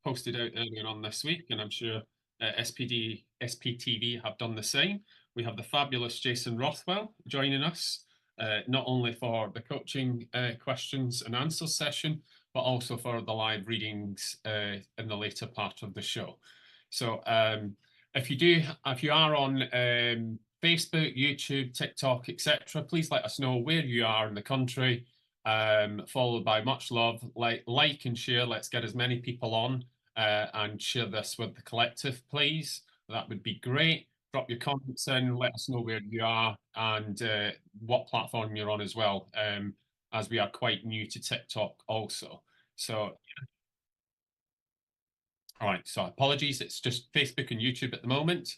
posted out earlier on this week, and I'm sure SPTV have done the same. We have the fabulous Jason Rothwell joining us, not only for the coaching questions and answers session, but also for the live readings in the later part of the show. So if you are on Facebook, YouTube, TikTok, etc., please let us know where you are in the country, followed by much love, like and share. Let's get as many people on and share this with the collective, please. That would be great. Drop your comments in, let us know where you are and what platform you're on as well, as we are quite new to TikTok also. So, all right, so apologies, it's just Facebook and YouTube at the moment.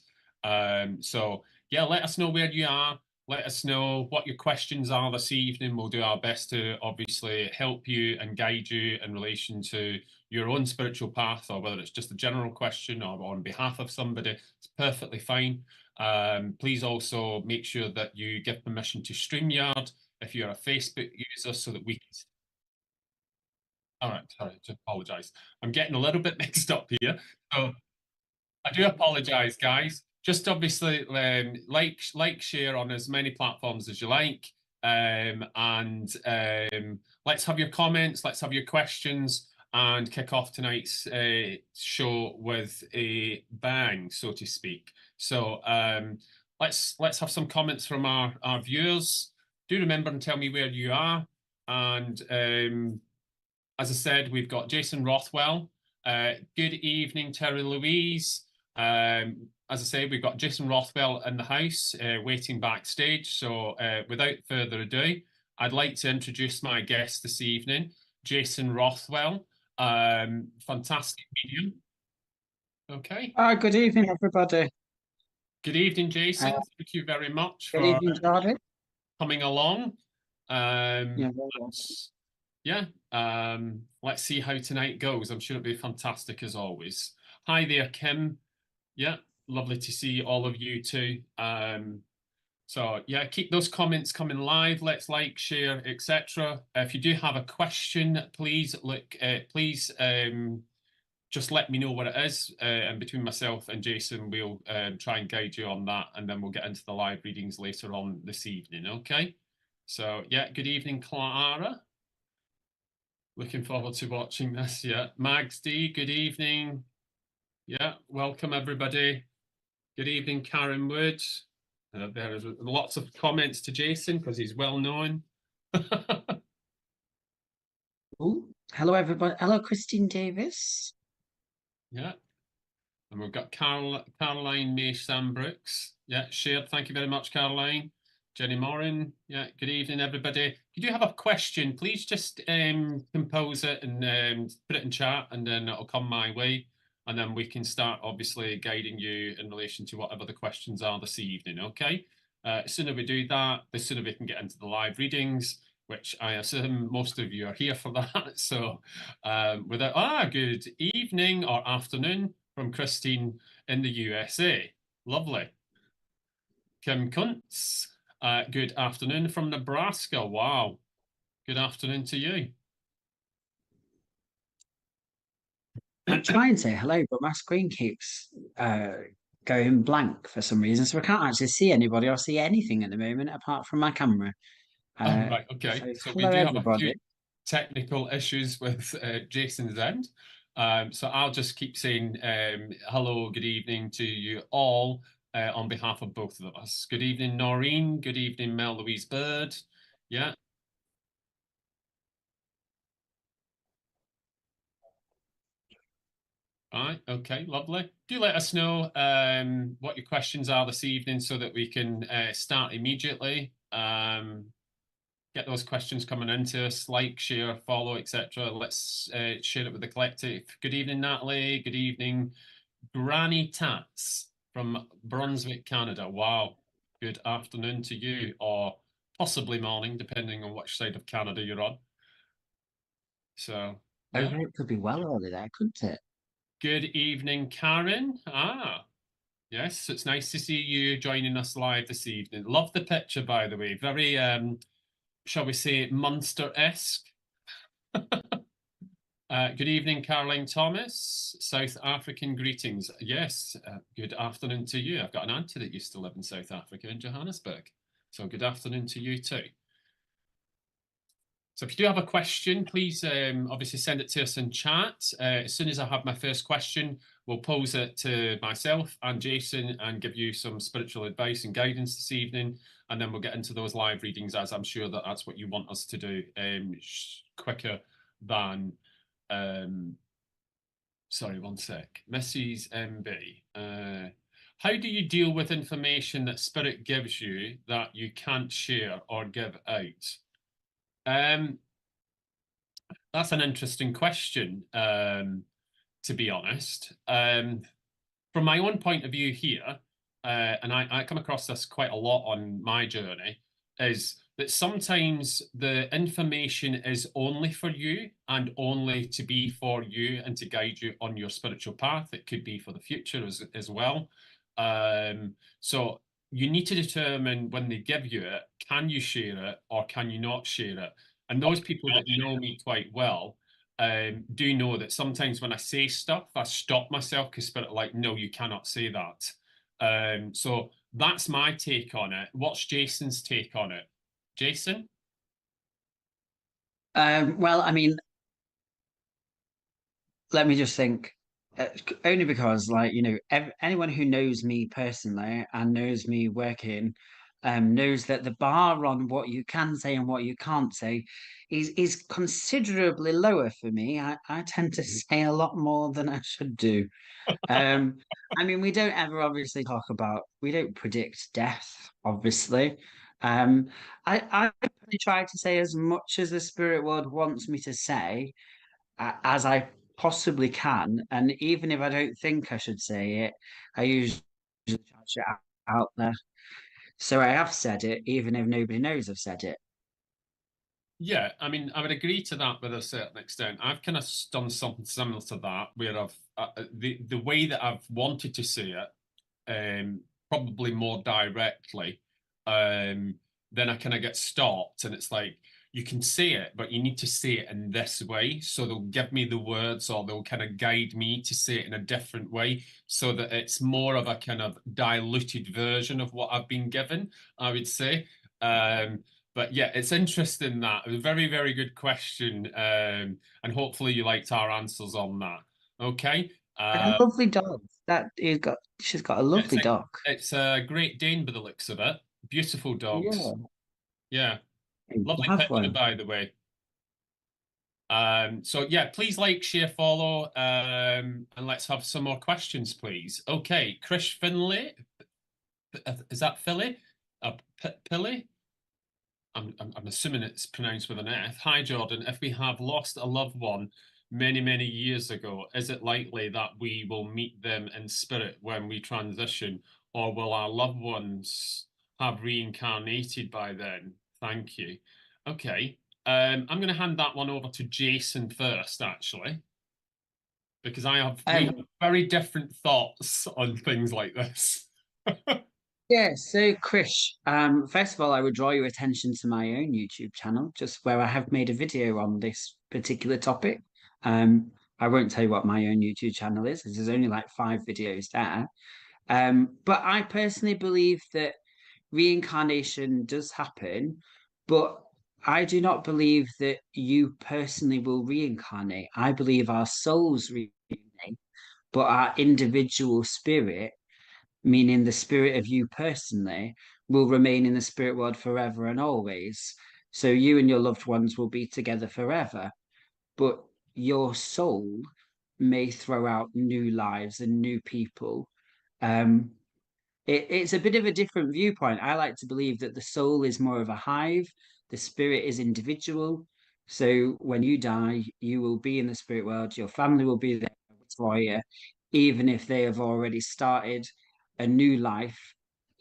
So yeah, let us know where you are. Let us know what your questions are this evening. We'll do our best to obviously help you and guide you in relation to your own spiritual path, or whether it's just a general question or on behalf of somebody. It's perfectly fine. Please also make sure that you give permission to StreamYard if you're a Facebook user, so that we can... All right, sorry to apologise. I'm getting a little bit mixed up here. So I do apologise, guys. Just obviously like, share on as many platforms as you like. And let's have your comments, let's have your questions, and kick off tonight's show with a bang, so to speak. So let's have some comments from our viewers. Do remember and tell me where you are. And as I said, we've got Jason Rothwell. Good evening, Terry Louise. As I say, we've got Jason Rothwell in the house, waiting backstage. So without further ado, I'd like to introduce my guest this evening, Jason Rothwell. Fantastic medium. Okay. Good evening, everybody. Good evening, Jason. Thank you very much for evening, Jordon. Coming along. Yeah, Let's see how tonight goes. I'm sure it'll be fantastic as always. Hi there, Kim. Yeah, lovely to see all of you too. So yeah, keep those comments coming live. Let's like, share, etc. If you do have a question, please just let me know what it is, and between myself and Jason, we'll try and guide you on that, and then we'll get into the live readings later on this evening. Okay. So yeah, good evening, Clara. Looking forward to watching this. Yeah, Mags D, good evening. Yeah, welcome everybody. Good evening, Karen Wood. There is lots of comments to Jason because he's well known. Ooh, hello, everybody. Hello, Christine Davis. Yeah, and we've got Caroline May Sambrooks. Yeah, shared. Thank you very much, Caroline. Jenny Morin. Yeah, good evening, everybody. If you do have a question, please just compose it and put it in chat, and then it'll come my way. And then we can start, obviously, guiding you in relation to whatever the questions are this evening, okay? The sooner we do that, the sooner we can get into the live readings, which I assume most of you are here for that. So good evening or afternoon from Christine in the USA. Lovely. Kim Kuntz. Good afternoon from Nebraska. Wow. Good afternoon to you. I'm trying to say hello, but my screen keeps going blank for some reason, so I can't actually see anybody or see anything at the moment apart from my camera. Right, okay. So we do have a few technical issues with Jason's end. So I'll just keep saying hello, good evening to you all. On behalf of both of us. Good evening, Noreen. Good evening, Mel Louise Bird. Yeah. All right, okay, lovely. Do let us know what your questions are this evening so that we can start immediately. Get those questions coming into us, like, share, follow, etc. Let's share it with the collective. Good evening, Natalie. Good evening, Granny Tats from Brunswick, Canada. Wow. Good afternoon to you, or possibly morning, depending on which side of Canada you're on. So, yeah. Oh, it could be well early there, couldn't it? Good evening, Karen. Yes, it's nice to see you joining us live this evening. Love the picture, by the way. Very, shall we say, Munster-esque. Good evening, Caroline Thomas. South African greetings. Yes, good afternoon to you. I've got an auntie that used to live in South Africa in Johannesburg. So good afternoon to you too. So if you do have a question, please obviously send it to us in chat. As soon as I have my first question, we'll pose it to myself and Jason and give you some spiritual advice and guidance this evening. And then we'll get into those live readings, as I'm sure that that's what you want us to do, quicker than... sorry, one sec. Mrs. MB. How do you deal with information that Spirit gives you that you can't share or give out? That's an interesting question, to be honest. From my own point of view here, and I come across this quite a lot on my journey, is that sometimes the information is only for you and only to be for you and to guide you on your spiritual path. It could be for the future as well. So you need to determine when they give you it, can you share it or can you not share it? And those people that know me quite well do know that sometimes when I say stuff, I stop myself because Spirit are like, no, you cannot say that. So that's my take on it. What's Jason's take on it? Jason? Well, I mean, let me just think. Only because, like, anyone who knows me personally and knows me working, knows that the bar on what you can say and what you can't say is considerably lower for me. I tend to say a lot more than I should do. I mean, we don't ever obviously we don't predict death, obviously. I probably try to say as much as the spirit world wants me to say, as I possibly can. And even if I don't think I should say it, I usually try to get it out there. So I have said it, even if nobody knows I've said it. Yeah, I mean, I would agree to that with a certain extent. I've kind of done something similar to that, where I've the way that I've wanted to say it, probably more directly, then I kind of get stopped, and it's like you can say it, but you need to say it in this way. So they'll give me the words, or they'll kind of guide me to say it in a different way, so that it's more of a kind of diluted version of what I've been given, I would say. But yeah, it's interesting that. It was a very, very good question. And hopefully you liked our answers on that. Okay. And a lovely dog. She's got a It's lovely a, dog. it's a Great Dane by the looks of it. Beautiful dogs. Yeah, Yeah. you Lovely have picture, one. by the way. So yeah, please like, share, follow, and let's have some more questions, please. Okay, Chris Finlay. Is that Philly? Pilly? I'm assuming it's pronounced with an F. Hi, Jordon. If we have lost a loved one many, many years ago, is it likely that we will meet them in spirit when we transition, or will our loved ones have reincarnated by then? Thank you. Okay. I'm going to hand that one over to Jason first, actually, because we have very different thoughts on things like this. Yeah, so Krish, first of all, I would draw your attention to my own YouTube channel, just where I have made a video on this particular topic. I won't tell you what my own YouTube channel is, as there's only like 5 videos there. But I personally believe that reincarnation does happen, but I do not believe that you personally will reincarnate. I believe our souls reincarnate, but our individual spirit, meaning the spirit of you personally, will remain in the spirit world forever and always. So you and your loved ones will be together forever, but your soul may throw out new lives and new people. Um, it's a bit of a different viewpoint. I like to believe that the soul is more of a hive, the spirit is individual. So when you die, you will be in the spirit world, your family will be there for you, even if they have already started a new life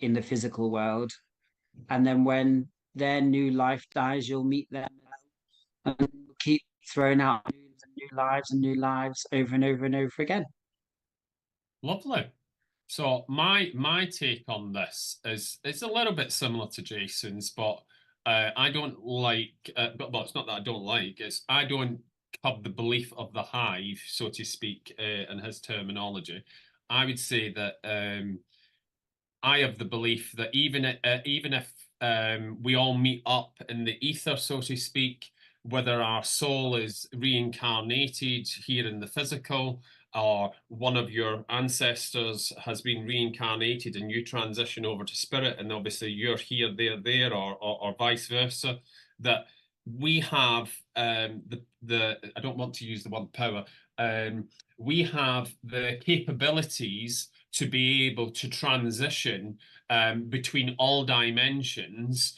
in the physical world. And then when their new life dies, you'll meet them and keep throwing out new lives over and over and over again. Lovely. So my take on this is it's a little bit similar to Jason's, but I don't like. But well, it's not that I don't like. It's I don't of the belief of the hive, so to speak, in his terminology, I would say that I have the belief that even if we all meet up in the ether, so to speak, whether our soul is reincarnated here in the physical, or one of your ancestors has been reincarnated and you transition over to spirit, and obviously you're here, they're there, or vice versa, that we have the I don't want to use the word power. We have the capabilities to be able to transition between all dimensions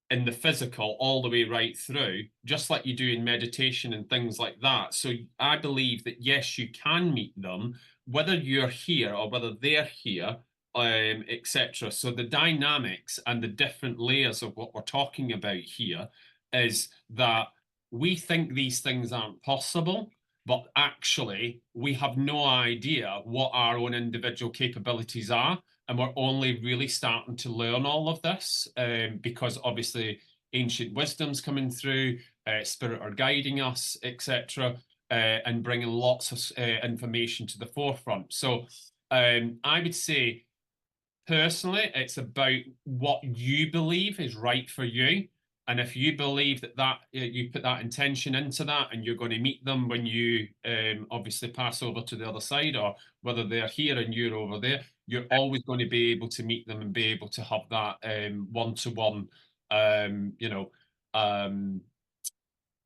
in the physical all the way right through, just like you do in meditation and things like that. So I believe that yes, you can meet them, whether you're here or whether they're here, etc. So the dynamics and the different layers of what we're talking about here is that we think these things aren't possible, but actually we have no idea what our own individual capabilities are. And we're only really starting to learn all of this because obviously ancient wisdom's coming through, spirit are guiding us, etc., and bringing lots of information to the forefront. So I would say, personally, it's about what you believe is right for you. And if you believe that you put that intention into that and you're going to meet them when you obviously pass over to the other side, or whether they're here and you're over there, you're always going to be able to meet them and be able to have that one-to-one,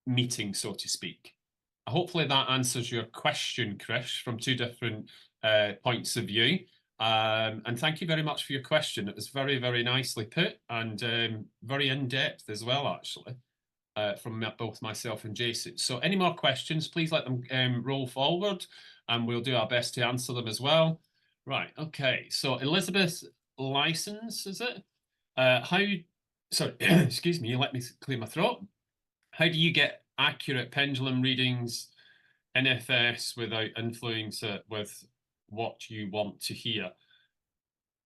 meeting, so to speak. Hopefully that answers your question, Chris, from two different points of view. And thank you very much for your question. It was very, very nicely put and very in-depth as well, actually, from both myself and Jason. So any more questions, please let them roll forward and we'll do our best to answer them as well. Right, okay. So Elizabeth License, is it? Sorry, excuse me, let me clear my throat. How do you get accurate pendulum readings, NFS, without influencing it with what you want to hear?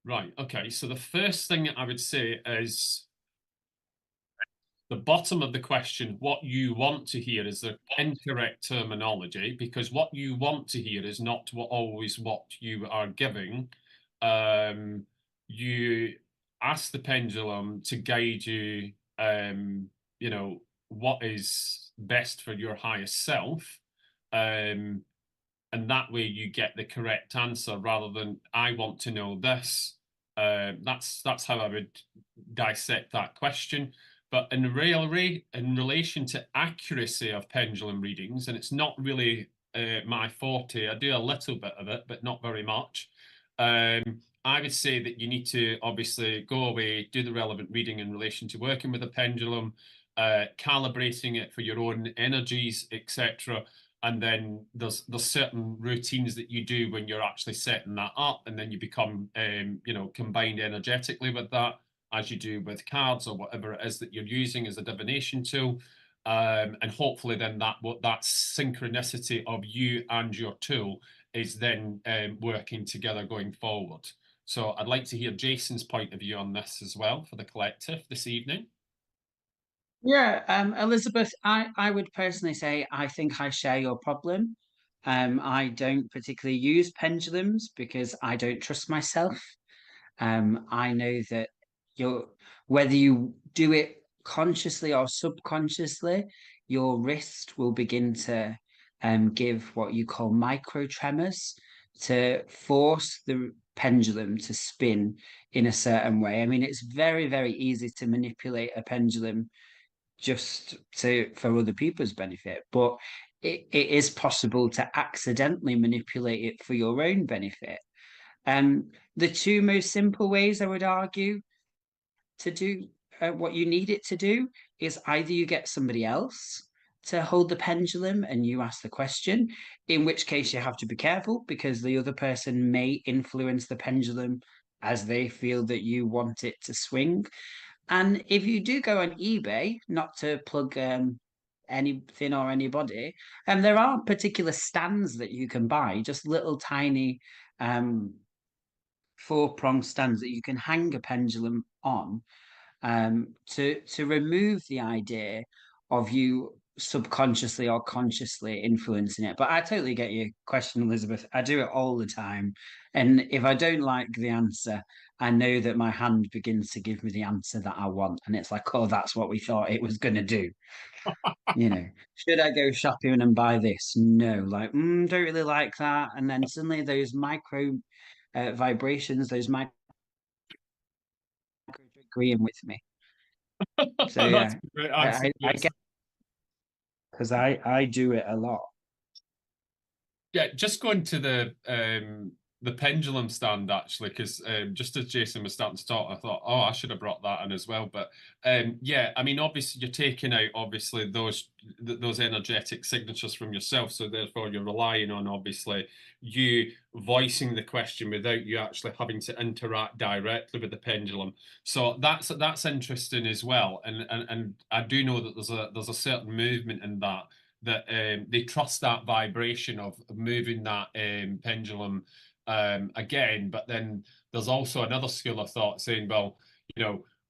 Right, okay, so the first thing I would say is the bottom of the question, what you want to hear, is the incorrect terminology, because what you want to hear is not always what you are giving. You ask the pendulum to guide you, what is best for your highest self. And that way you get the correct answer rather than I want to know this. That's how I would dissect that question. But in relation to accuracy of pendulum readings, and it's not really my forte, I do a little bit of it, but not very much. I would say that you need to obviously go away, do the relevant reading in relation to working with a pendulum, calibrating it for your own energies, etc. And then there's certain routines that you do when you're actually setting that up, and then you become combined energetically with that, as you do with cards or whatever it is that you're using as a divination tool. And hopefully then that synchronicity of you and your tool is then working together going forward. So I'd like to hear Jason's point of view on this as well for the collective this evening. Yeah, Elizabeth, I would personally say I think I share your problem. I don't particularly use pendulums because I don't trust myself. I know that you're whether you do it consciously or subconsciously, your wrist will begin to give what you call micro tremors to force the pendulum to spin in a certain way. I mean, it's very, very easy to manipulate a pendulum just for other people's benefit, but it is possible to accidentally manipulate it for your own benefit. The two most simple ways I would argue to do what you need it to do is either you get somebody else to hold the pendulum and you ask the question, in which case you have to be careful because the other person may influence the pendulum as they feel that you want it to swing. And if you do go on eBay, not to plug anything or anybody, there are particular stands that you can buy, just little tiny four-prong stands that you can hang a pendulum on, to remove the idea of you subconsciously or consciously influencing it. But I totally get your question, Elizabeth. I do it all the time. And if I don't like the answer, I know that my hand begins to give me the answer that I want. And it's like, oh, that's what we thought it was going to do. Should I go shopping and buy this? No, like, don't really like that. And then suddenly those micro vibrations, those micro agreeing with me. So That's yeah, a great I, answer, I Jason. get because I do it a lot. Yeah, just going to the pendulum stand actually, because just as Jason was starting to talk, I thought, oh, I should have brought that in as well. But yeah, I mean, obviously you're taking out obviously those energetic signatures from yourself, so therefore you're relying on obviously you voicing the question without you actually having to interact directly with the pendulum. So that's interesting as well, and I do know that there's a certain movement in that they trust that vibration of moving that pendulum again. But then there's also another school of thought saying, well,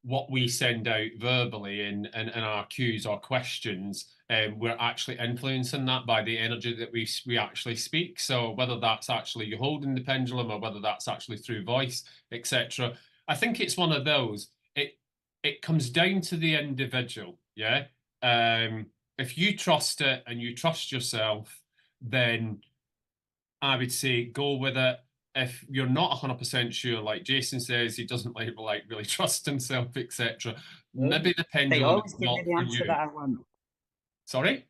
what we send out verbally in our cues or questions, we're actually influencing that by the energy that we actually speak. So whether that's actually you holding the pendulum or whether that's actually through voice, etc. I think it's one of those. It comes down to the individual, yeah. If you trust it and you trust yourself, then I would say go with it. If you're not 100% sure, like Jason says, he doesn't like really trust himself, etc., maybe the They pendulum is always give me not the for answer that you. I want. Sorry?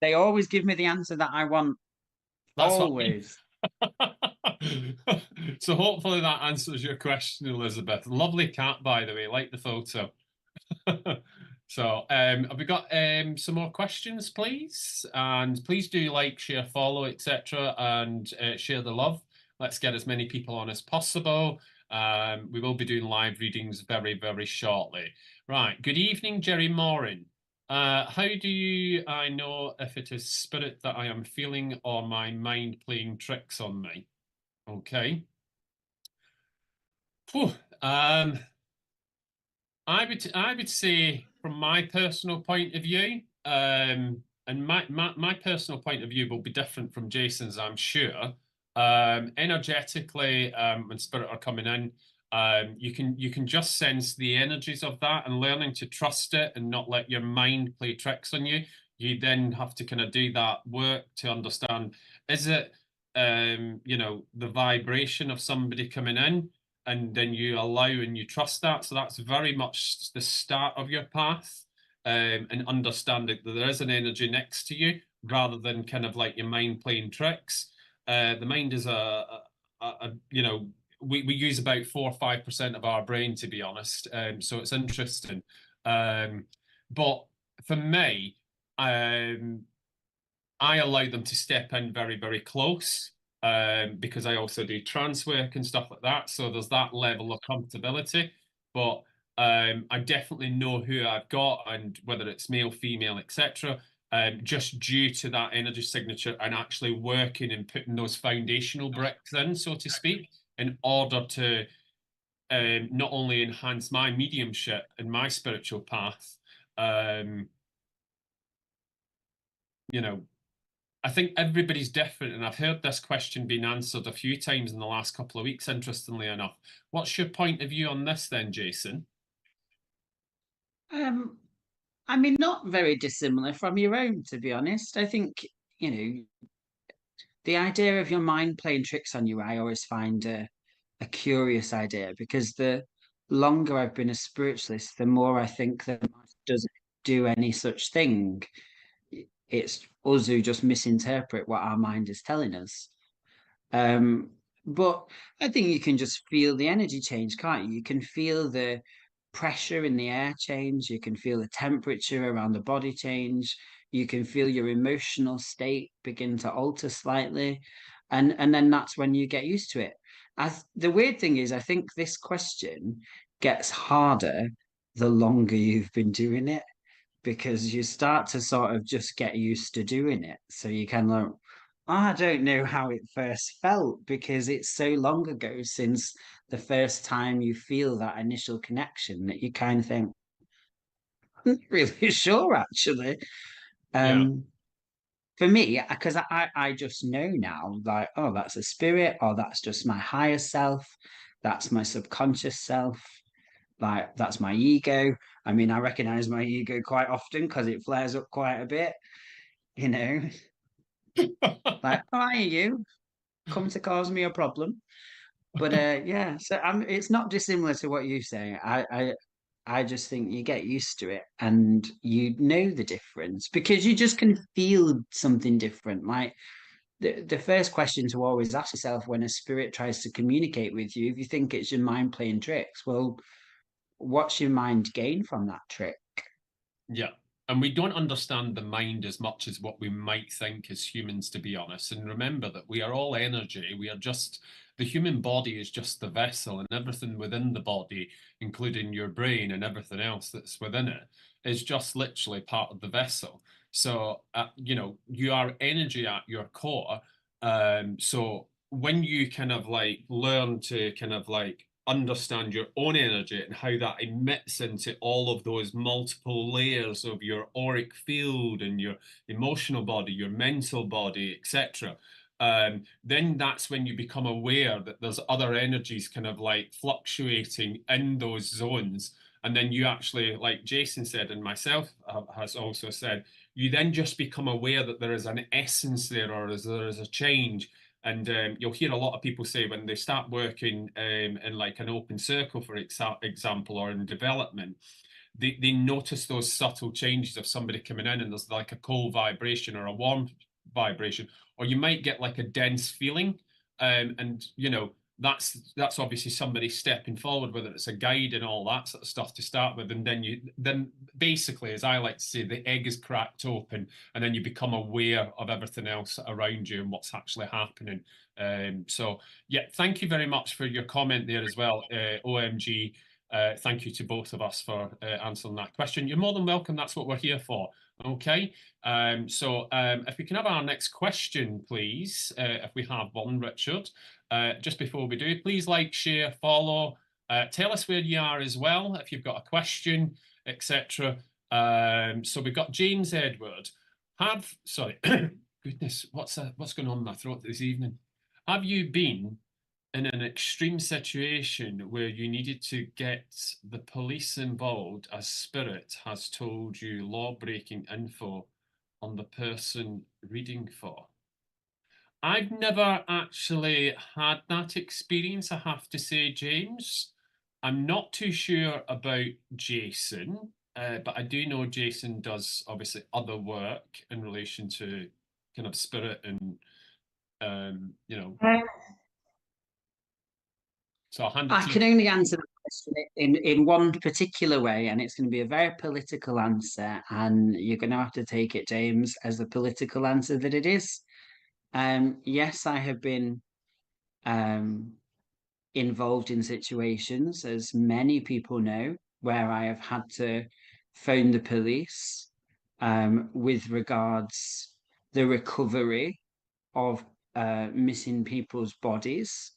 They always give me the answer that I want. That's what I Always. mean. So hopefully that answers your question, Elizabeth. Lovely cat, by the way. Like the photo. So, have we got some more questions, please? And please do like, share, follow, etc., and share the love. Let's get as many people on as possible. We will be doing live readings very, very shortly. Right. Good evening, Jerry Morin. How do I know if it is spirit that I am feeling or my mind playing tricks on me? Okay. Whew. I would say from my personal point of view, and my personal point of view will be different from Jason's, I'm sure. Energetically, when spirit are coming in, you can just sense the energies of that, and learning to trust it and not let your mind play tricks on you. You then have to kind of do that work to understand, is it the vibration of somebody coming in? And then you allow and you trust that. So that's very much the start of your path, and understanding that there is an energy next to you rather than kind of like your mind playing tricks. The mind is we use about 4 or 5% of our brain, to be honest. So it's interesting. But for me, I allow them to step in very, very close, because I also do trance work and stuff like that. So there's that level of comfortability. But I definitely know who I've got and whether it's male, female, etc. Just due to that energy signature and actually working and putting those foundational bricks in, so to speak, in order to not only enhance my mediumship and my spiritual path, um, you know, I think everybody's different, and I've heard this question being answered a few times in the last couple of weeks, interestingly enough. What's your point of view on this then, Jason? Um, I mean, not very dissimilar from your own, to be honest. I think, you know, the idea of your mind playing tricks on you, I always find a curious idea because the longer I've been a spiritualist, the more I think that mind doesn't do any such thing. It's us who just misinterpret what our mind is telling us. Um, but I think you can just feel the energy change, can't you? You can feel the pressure in the air change. You can feel the temperature around the body change. You can feel your emotional state begin to alter slightly. And then that's when you get used to it. The weird thing is, I think this question gets harder the longer you've been doing it because you start to sort of just get used to doing it. So you kind of like, I don't know how it first felt because it's so long ago since the first time you feel that initial connection that you kind of think, I'm not really sure actually. Yeah. For me, because I just know now, like, oh, that's a spirit, or that's just my higher self, that's my subconscious self, like that's my ego. I mean, I recognize my ego quite often because it flares up quite a bit, you know, like, oh, are you come to cause me a problem? But yeah, so it's not dissimilar to what you say. I just think you get used to it and you know the difference because you just can feel something different. Like the first question to always ask yourself when a spirit tries to communicate with you, if you think it's your mind playing tricks, well, what's your mind gain from that trick? Yeah. And we don't understand the mind as much as what we might think as humans, to be honest. And remember that we are all energy. We are just, the human body is just the vessel, and everything within the body, including your brain and everything else that's within it, is just literally part of the vessel. So, you know, you are energy at your core. So when you kind of like learn to kind of like understand your own energy and how that emits into all of those multiple layers of your auric field and your emotional body, your mental body, etc. Then that's when you become aware that there's other energies kind of like fluctuating in those zones. And then you actually, like Jason said, and myself has also said, you then just become aware that there is an essence there, or there is a change. And you'll hear a lot of people say when they start working in like an open circle, for example, or in development, they notice those subtle changes of somebody coming in and there's like a cold vibration or a warm vibration, or you might get like a dense feeling. And you know, that's obviously somebody stepping forward, whether it's a guide and all that sort of stuff to start with. And then basically, as I like to say, the egg is cracked open, and then you become aware of everything else around you and what's actually happening. So yeah, thank you very much for your comment there as well, OMG. Thank you to both of us for answering that question. You're more than welcome. That's what we're here for. Okay. So if we can have our next question, please, if we have one, Richard. Just before we do, please like, share, follow. Tell us where you are as well, if you've got a question, etc. So we've got James Edward. Sorry, goodness, what's going on in my throat this evening? Have you been in an extreme situation where you needed to get the police involved as spirit has told you law-breaking info on the person reading for? I've never actually had that experience, I have to say, James. I'm not too sure about Jason, but I do know Jason does obviously other work in relation to kind of spirit and, you know, so I'll hand it I to can you. only answer the question in one particular way, and it's going to be a very political answer, and you're going to have to take it, James, as the political answer that it is. Yes, I have been um, involved in situations, as many people know, where I have had to phone the police with regards the recovery of missing people's bodies,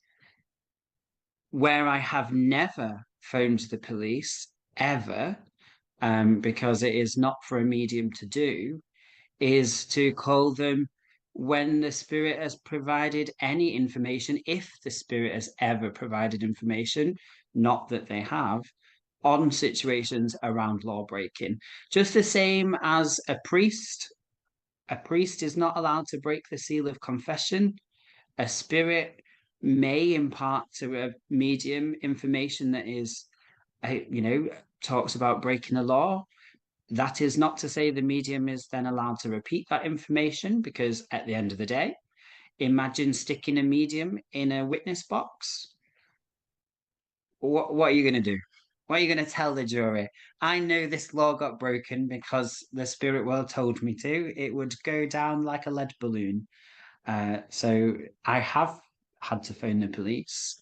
where I have never phoned the police ever, because it is not for a medium to do, is to call them when the spirit has provided any information, if the spirit has ever provided information, not that they have, on situations around law breaking. Just the same as a priest. A priest is not allowed to break the seal of confession. A spirit may impart to a medium information that is, talks about breaking the law. That is not to say the medium is then allowed to repeat that information, because at the end of the day, imagine sticking a medium in a witness box. What are you going to do? What are you going to tell the jury? I know this law got broken because the spirit world told me to. It would go down like a lead balloon. So I have had to phone the police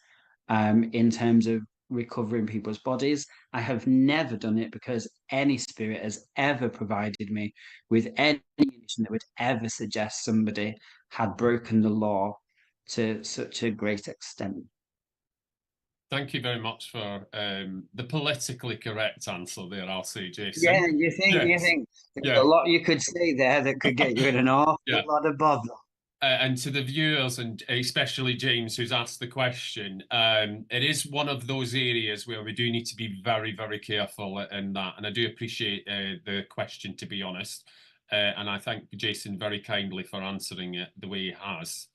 in terms of recovering people's bodies. I have never done it because any spirit has ever provided me with any information that would ever suggest somebody had broken the law to such a great extent. Thank you very much for the politically correct answer there, I'll say, Yeah, Jason. you Yes. think there's a Yeah. lot you could say there that could get you in an awful Yeah. lot of bother. And to the viewers, and especially James, who's asked the question, it is one of those areas where we do need to be very, very careful in that. And I do appreciate the question, to be honest. And I thank Jason very kindly for answering it the way he has.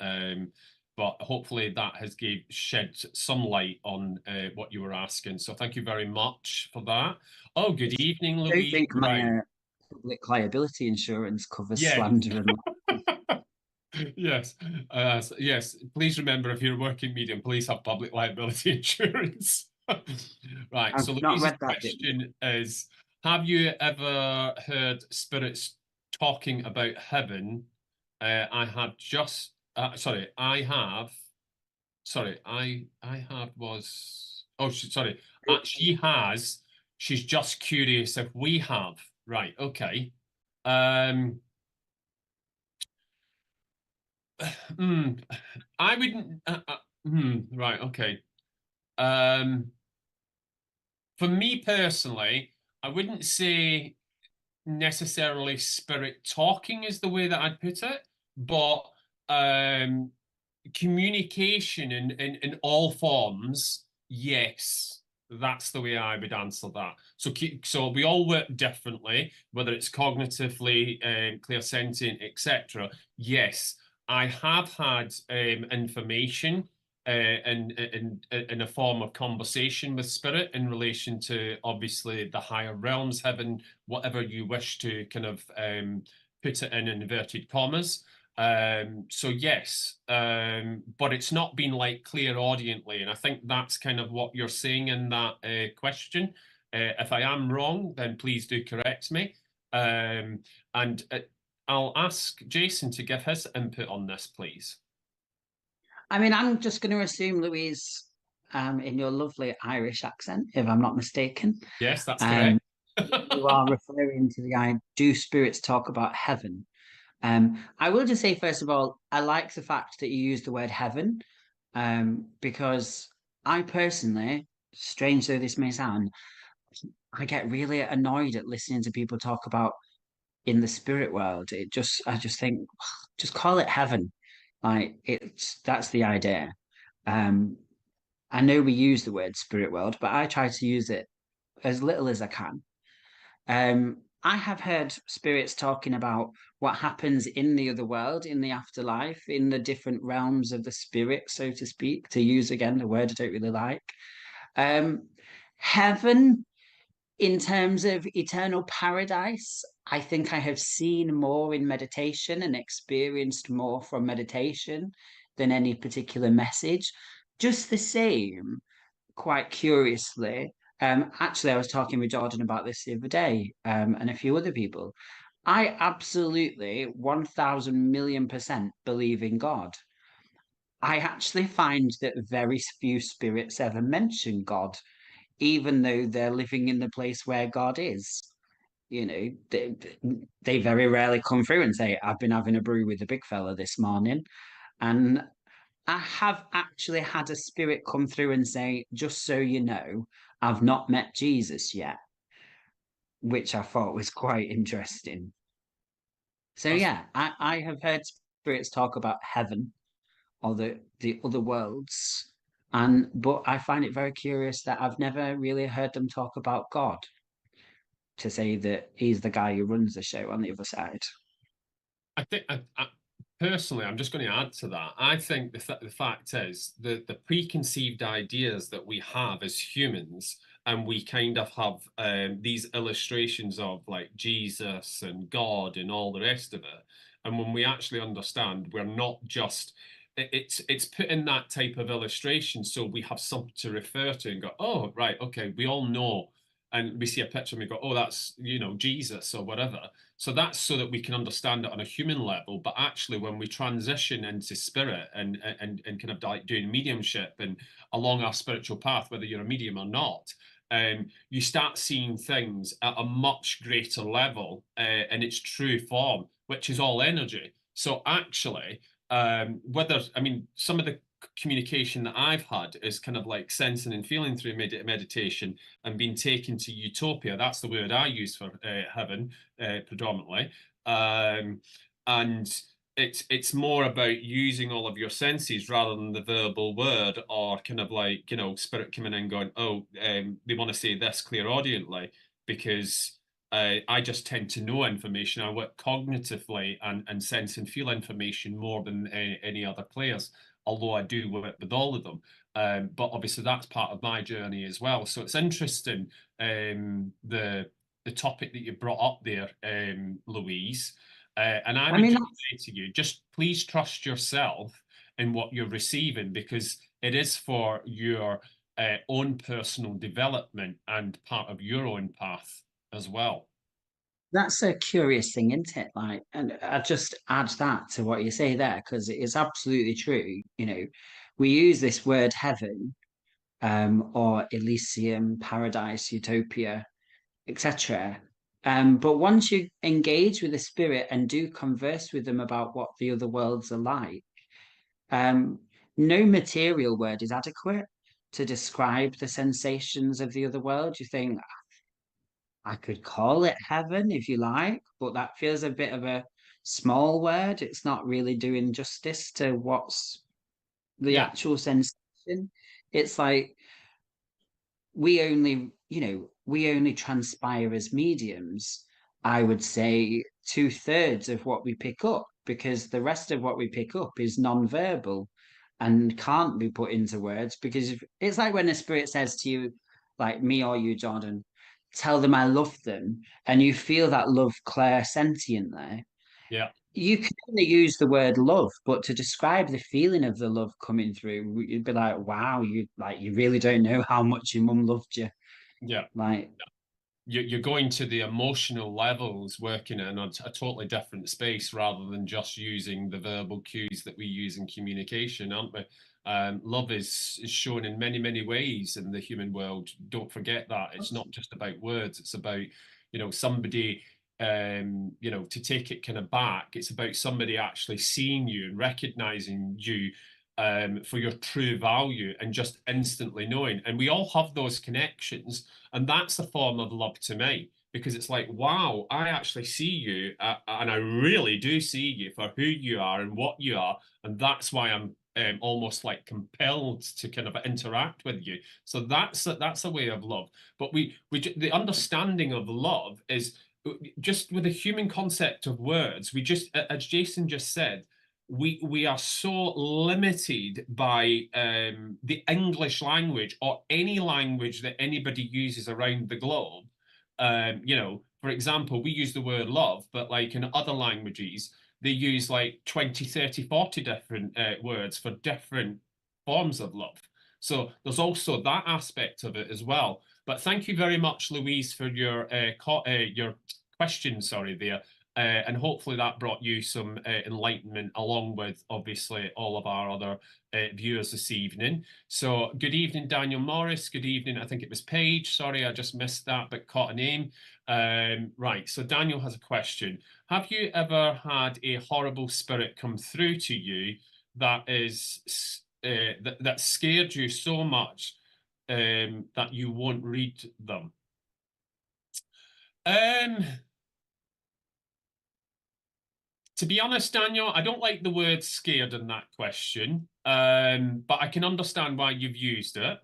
But hopefully that has shed some light on what you were asking. So thank you very much for that. Oh, good evening, I don't Louise. think my Right. public liability insurance covers Yes. slander and Yes, yes. Please remember, if you're a working medium, please have public liability insurance. Right. I've So not Louise's read that bit. question is: have you ever heard spirits talking about heaven? I have just. Sorry, I have. Sorry, I have was. Oh, sorry. She has. She's just curious if we have. Right. Okay. Um. I wouldn't. Right. Okay. Um, for me personally, I wouldn't say necessarily spirit talking is the way that I'd put it, but um, communication in all forms, yes. That's the way I would answer that. So we all work differently, whether it's cognitively, clairsentient, etc. Yes, I have had information in a form of conversation with spirit in relation to obviously the higher realms, heaven, whatever you wish to kind of put it in inverted commas. So yes, but it's not been like clairaudiently, and I think that's kind of what you're saying in that question. If I am wrong, then please do correct me. And I'll ask Jason to give his input on this, please. I mean, I'm just going to assume, Louise, in your lovely Irish accent, if I'm not mistaken, Yes, that's um, correct. you are referring to do spirits talk about heaven? I will just say, first of all, I like the fact that you use the word heaven, because I personally, strange though this may sound, I get really annoyed at listening to people talk about in the spirit world. I just think, just call it heaven. Like that's the idea. Um, I know we use the word spirit world, but I try to use it as little as I can. I have heard spirits talking about what happens in the other world, in the afterlife, in the different realms of the spirit, so to speak, to use again the word I don't really like. Um, Heaven, in terms of eternal paradise, I think I have seen more in meditation and experienced more from meditation than any particular message. Just the same, quite curiously, actually, I was talking with Jordon about this the other day, and a few other people. I absolutely 1000 million% believe in God. I actually find that very few spirits ever mention God, even though they're living in the place where God is. You know, they very rarely come through and say, I've been having a brew with the big fella this morning. And I have actually had a spirit come through and say, just so you know, I've not met Jesus yet, which I thought was quite interesting. So That's yeah, I have heard spirits talk about heaven or the other worlds. But I find it very curious that I've never really heard them talk about God, to say that he's the guy who runs the show on the other side. I think personally, I'm just going to add to that. I think the fact is that the preconceived ideas that we have as humans, and we kind of have these illustrations of like Jesus and God and all the rest of it. And when we actually understand, we're not just it's put in that type of illustration, so we have something to refer to and go, oh, right, okay, we all know. And we see a picture and we go, oh, that's, Jesus or whatever. So that's so that we can understand it on a human level. But actually, when we transition into spirit and kind of like doing mediumship and along our spiritual path, whether you're a medium or not, you start seeing things at a much greater level in its true form, which is all energy. So actually, some of the communication that I've had is kind of like sensing and feeling through meditation and being taken to utopia. That's the word I use for heaven predominantly. And it's more about using all of your senses rather than the verbal word, or kind of like, you know, spirit coming in going, oh, they want to say this clairaudiently, because I just tend to know information. I work cognitively and sense and feel information more than any other players, although I do work with all of them. But obviously that's part of my journey as well. So it's interesting, the topic that you brought up there, Louise. And I I would mean, just say to you, just please trust yourself in what you're receiving, because it is for your own personal development and part of your own path as well. that's a curious thing, isn't it? Like, and I just add that to what you say there, because it is absolutely true. You know, we use this word heaven, or Elysium, paradise, utopia, etc. But once you engage with the spirit and do converse with them about what the other worlds are like, um, no material word is adequate to describe the sensations of the other world. You think, I could call it heaven if you like, but that feels a bit of a small word. It's not really doing justice to what's the Yeah, actual sensation. It's like we only transpire as mediums. I would say 2/3 of what we pick up, because the rest of what we pick up is non-verbal and can't be put into words, because it's like when a spirit says to you, like me or you, Jordan, tell them I love them, and you feel that love clairsentiently. yeah. You can only use the word love, but to describe the feeling of the love coming through, you'd be like, wow, you really don't know how much your mum loved you. Yeah. Like, You're going to the emotional levels, working in a totally different space rather than just using the verbal cues that we use in communication, aren't we? Love is shown in many, many ways in the human world. Don't forget that. It's not just about words. It's about, somebody, to take it kind of back, it's about somebody actually seeing you and recognizing you for your true value and just instantly knowing. And we all have those connections. And that's a form of love to me, because it's like, wow, I actually see you, and I really do see you for who you are and what you are. And that's why I'm almost like compelled to kind of interact with you. So that's a way of love. But the understanding of love is just with the human concept of words. We just, as Jason just said, we are so limited by the English language or any language that anybody uses around the globe. For example, we use the word love, but like in other languages, they use like 20, 30, 40 different words for different forms of love. So there's also that aspect of it as well. But thank you very much, Louise, for your question, sorry, there. And hopefully that brought you some enlightenment, along with obviously all of our other viewers this evening. So good evening, Daniel Morris. Good evening. I think it was Paige. Sorry, I just missed that, but caught a name. Right. So Daniel has a question. Have you ever had a horrible spirit come through to you that that scared you so much that you won't read them? To be honest, Daniel, I don't like the word scared in that question, but I can understand why you've used it.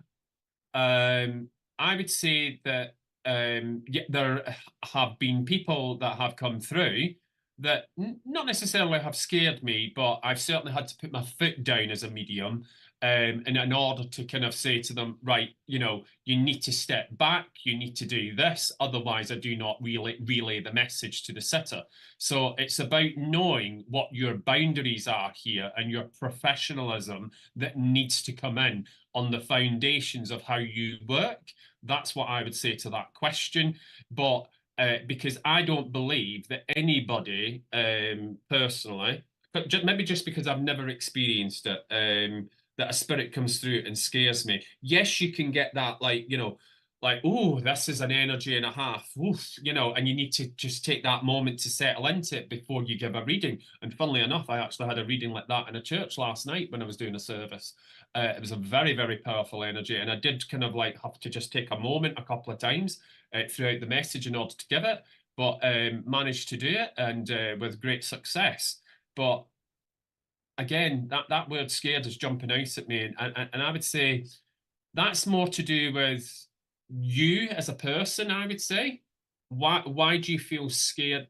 I would say that yeah, there have been people that have come through that not necessarily have scared me, but I've certainly had to put my foot down as a medium, and in order to kind of say to them, right, you need to step back, you need to do this, otherwise I do not relay the message to the sitter. So it's about knowing what your boundaries are here and your professionalism that needs to come in on the foundations of how you work. That's what I would say to that question. But because I don't believe that anybody personally, but maybe just because I've never experienced it, that a spirit comes through and scares me. Yes, you can get that, like, like, oh, this is an energy and a half, oof, you know, and you need to just take that moment to settle into it before you give a reading. And funnily enough, I actually had a reading like that in a church last night when I was doing a service. It was a very, very powerful energy, and I did kind of like have to just take a moment a couple of times throughout the message in order to give it, but managed to do it, and with great success. But again, that word scared is jumping out at me, and I would say that's more to do with you as a person, I would say. Why do you feel scared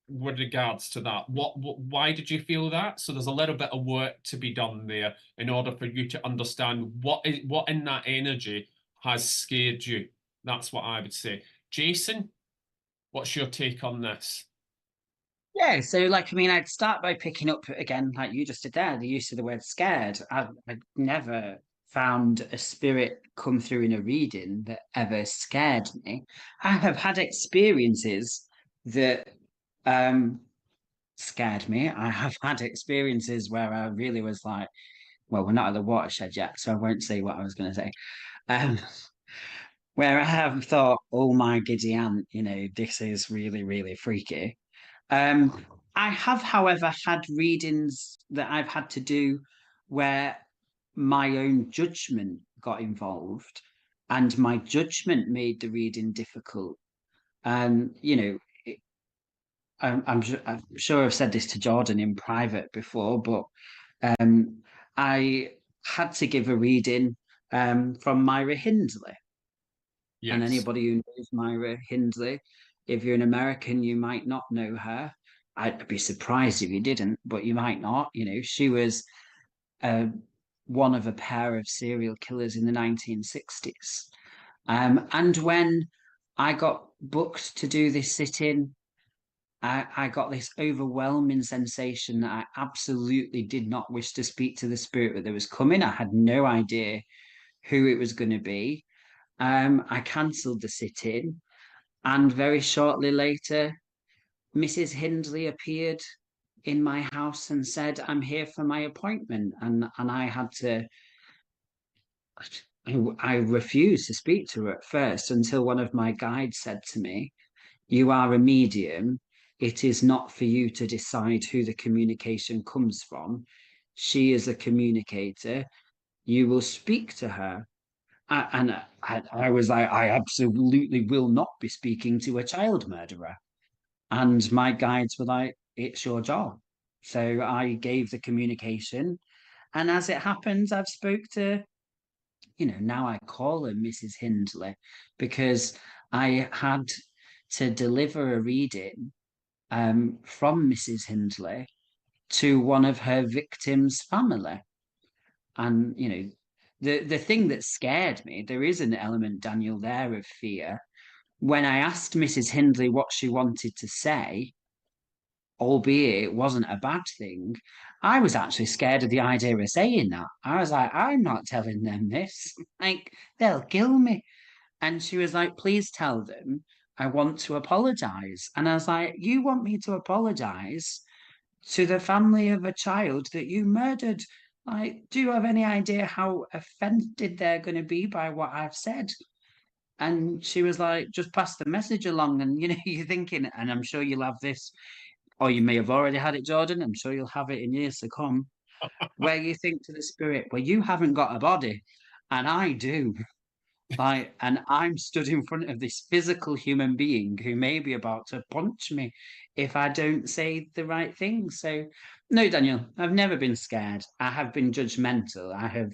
with regards to that? Why did you feel that? So there's a little bit of work to be done there in order for you to understand what in that energy has scared you. That's what I would say. Jason, what's your take on this? Yeah, so like I mean, I'd start by picking up again, like you just did there, the use of the word scared. I've never found a spirit come through in a reading that ever scared me. I have had experiences that scared me. I have had experiences where I really was like, well, we're not at the watershed yet, so I won't say what I was going to say. Um, where I have thought, oh my giddy aunt, you know, this is really, really freaky. Um, I have, however, had readings that I've had to do where my own judgment got involved and my judgment made the reading difficult. You know, I'm sure I've said this to Jordon in private before, but um, I had to give a reading from Myra Hindley. And Yes. anybody who knows Myra Hindley, if you're an American, you might not know her. I'd be surprised if you didn't, but you might not. You know, she was uh, one of a pair of serial killers in the 1960s. And when I got booked to do this sit-in, I got this overwhelming sensation that I absolutely did not wish to speak to the spirit that was coming. I had no idea who it was going to be. I cancelled the sit-in, and very shortly later, Mrs. Hindley appeared in my house and said, "I'm here for my appointment." And I had to, I refused to speak to her at first until one of my guides said to me, "You are a medium. It is not for you to decide who the communication comes from. She is a communicator. You will speak to her." And I was like, I absolutely will not be speaking to a child murderer. And my guides were like, it's your job. So I gave the communication. And as it happens, I've spoke to, you know, now I call her Mrs. Hindley because I had to deliver a reading from Mrs. Hindley to one of her victims' family. And, you know, the thing that scared me, there is an element, Daniel, there of fear. When I asked Mrs. Hindley what she wanted to say, albeit it wasn't a bad thing, I was actually scared of the idea of saying that. I was like, I'm not telling them this. Like, they'll kill me. And she was like, please tell them I want to apologize. And I was like, you want me to apologize to the family of a child that you murdered? Like, do you have any idea how offended they're going to be by what I've said? And she was like, just pass the message along. And, you know, you're thinking, and I'm sure you'll have this, or you may have already had it, Jordon. I'm sure you'll have it in years to come, where you think to the spirit, well, you haven't got a body, and I do. Like, and I'm stood in front of this physical human being who may be about to punch me if I don't say the right thing. So, no, Daniel, I've never been scared. I have been judgmental. I have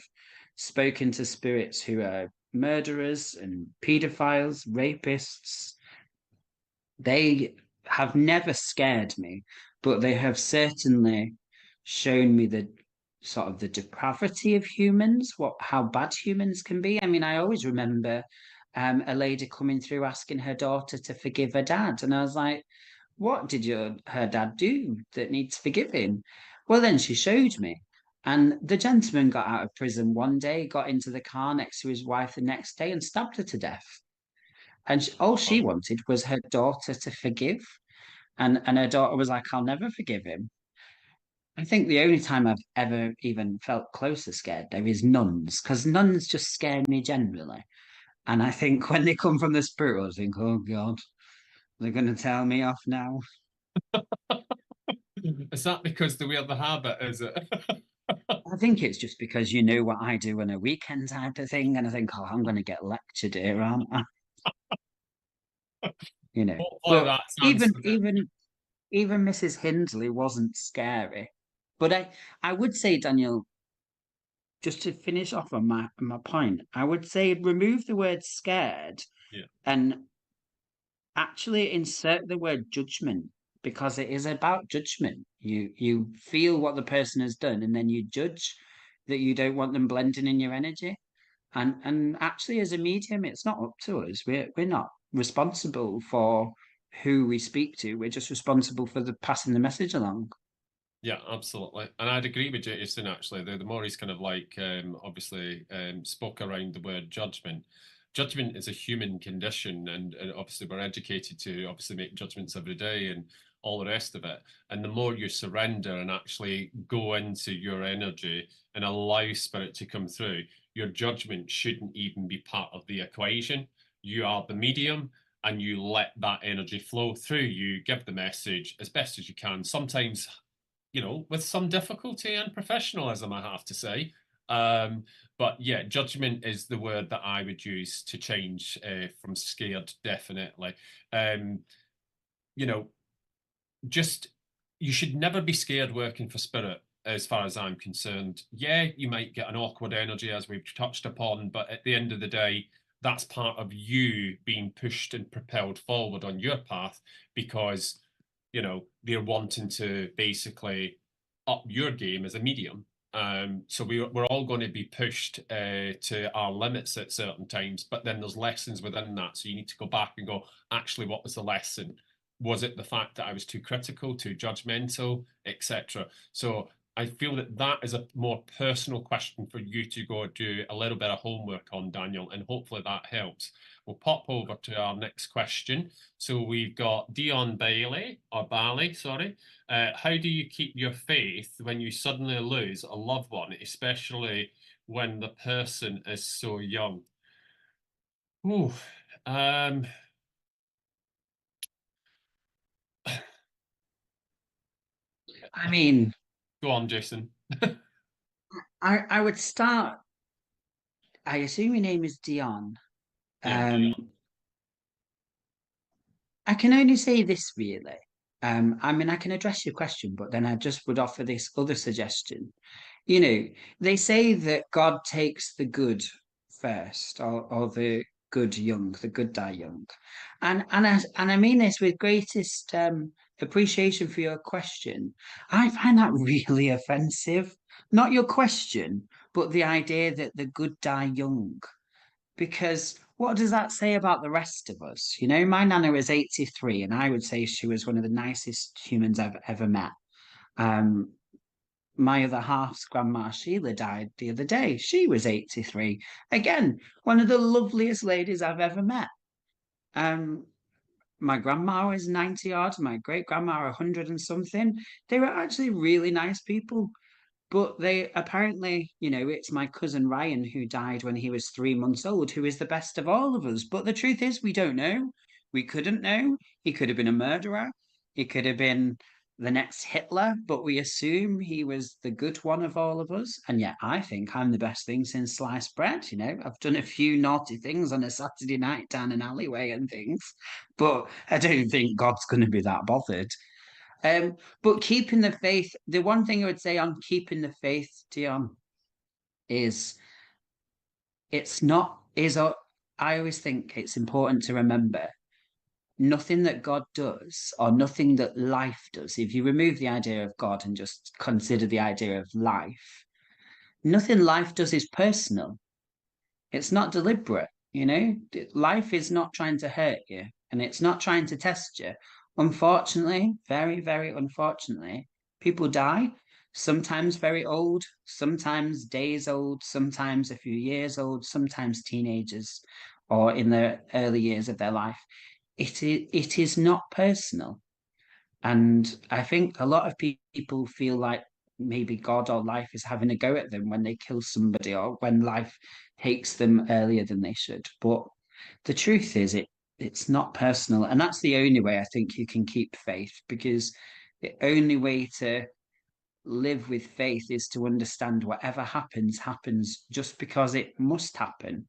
spoken to spirits who are murderers and pedophiles, rapists. They have never scared me, but they have certainly shown me the sort of the depravity of humans, what how bad humans can be. I mean, I always remember a lady coming through asking her daughter to forgive her dad, and I was like, "What did her dad do that needs forgiving?" Well, then she showed me. And the gentleman got out of prison one day, got into the car next to his wife the next day, and stabbed her to death. And all she Oh, wanted was her daughter to forgive. And her daughter was like, I'll never forgive him. I think the only time I've ever even felt close to scared there is nuns, because nuns just scare me generally. And I think when they come from the spirit world, I think, oh God, they're going to tell me off now. Is that because they wear the habit, is it? I think it's just because you know what I do on a weekend type of thing, and I think, oh, I'm going to get lectured here, aren't I? You know, Hopefully but that's even answered it. even even Mrs. Hindley wasn't scary. But I would say, Daniel, just to finish off on my point, I would say remove the word scared Yeah. and actually insert the word judgment, because it is about judgment. You feel what the person has done, and then you judge that you don't want them blending in your energy. And actually, as a medium, it's not up to us. We're not responsible for who we speak to. We're just responsible for the passing the message along. Yeah, absolutely. And I'd agree with Jason actually. The more he's kind of like obviously spoke around the word judgment. Judgment is a human condition, and obviously we're educated to obviously make judgments every day and all the rest of it. And the more you surrender and actually go into your energy and allow spirit to come through, your judgment shouldn't even be part of the equation. You are the medium and you let that energy flow through you, give the message as best as you can. Sometimes with some difficulty and professionalism, I have to say. But yeah, judgment is the word that I would use to change from scared, definitely. Um, you know, just you should never be scared working for spirit, as far as I'm concerned. Yeah, you might get an awkward energy, as we've touched upon, but at the end of the day, that's part of you being pushed and propelled forward on your path because they're wanting to basically up your game as a medium. So we're all going to be pushed to our limits at certain times, but then there's lessons within that. So you need to go back and go, actually, what was the lesson? Was it the fact that I was too critical, too judgmental, etc.? So I feel that that is a more personal question for you to go do a little bit of homework on, Daniel, and hopefully that helps. We'll pop over to our next question. So we've got Dion Bailey, or Bali, sorry. How do you keep your faith when you suddenly lose a loved one, especially when the person is so young? Ooh, um, I mean, go on, Jason. I would start. I assume your name is Dion. Yeah, Um, Dion. I can only say this really. I mean, I can address your question, but then I just would offer this other suggestion. You know, they say that God takes the good first, or the good young, the good die young. And I mean this with greatest appreciation for your question. I find that really offensive. Not your question, but the idea that the good die young. Because what does that say about the rest of us? You know, my nana was 83, and I would say she was one of the nicest humans I've ever met. Um, my other half's grandma Sheila died the other day. She was 83. Again, one of the loveliest ladies I've ever met. Um, my grandma was 90 odd, my great grandma 100 and something. They were actually really nice people. But they apparently, it's my cousin Ryan who died when he was 3 months old, who is the best of all of us. But the truth is, we don't know. We couldn't know. He could have been a murderer. He could have been the next Hitler, but we assume he was the good one of all of us. And yet, I think I'm the best thing since sliced bread. I've done a few naughty things on a Saturday night down an alleyway and things, but I don't think God's going to be that bothered. But keeping the faith, the one thing I would say on keeping the faith, Dion, is it's not, is a, I always think it's important to remember nothing that God does or nothing that life does, if you remove the idea of God and just consider the idea of life, nothing life does is personal. It's not deliberate, Life is not trying to hurt you and it's not trying to test you. Unfortunately, very, very unfortunately, people die, sometimes very old, sometimes days old, sometimes a few years old, sometimes teenagers or in the early years of their life. It is not personal. And I think a lot of people feel like maybe God or life is having a go at them when they kill somebody or when life takes them earlier than they should. But the truth is it's not personal, and that's the only way I think you can keep faith, because the only way to live with faith is to understand whatever happens happens just because it must happen,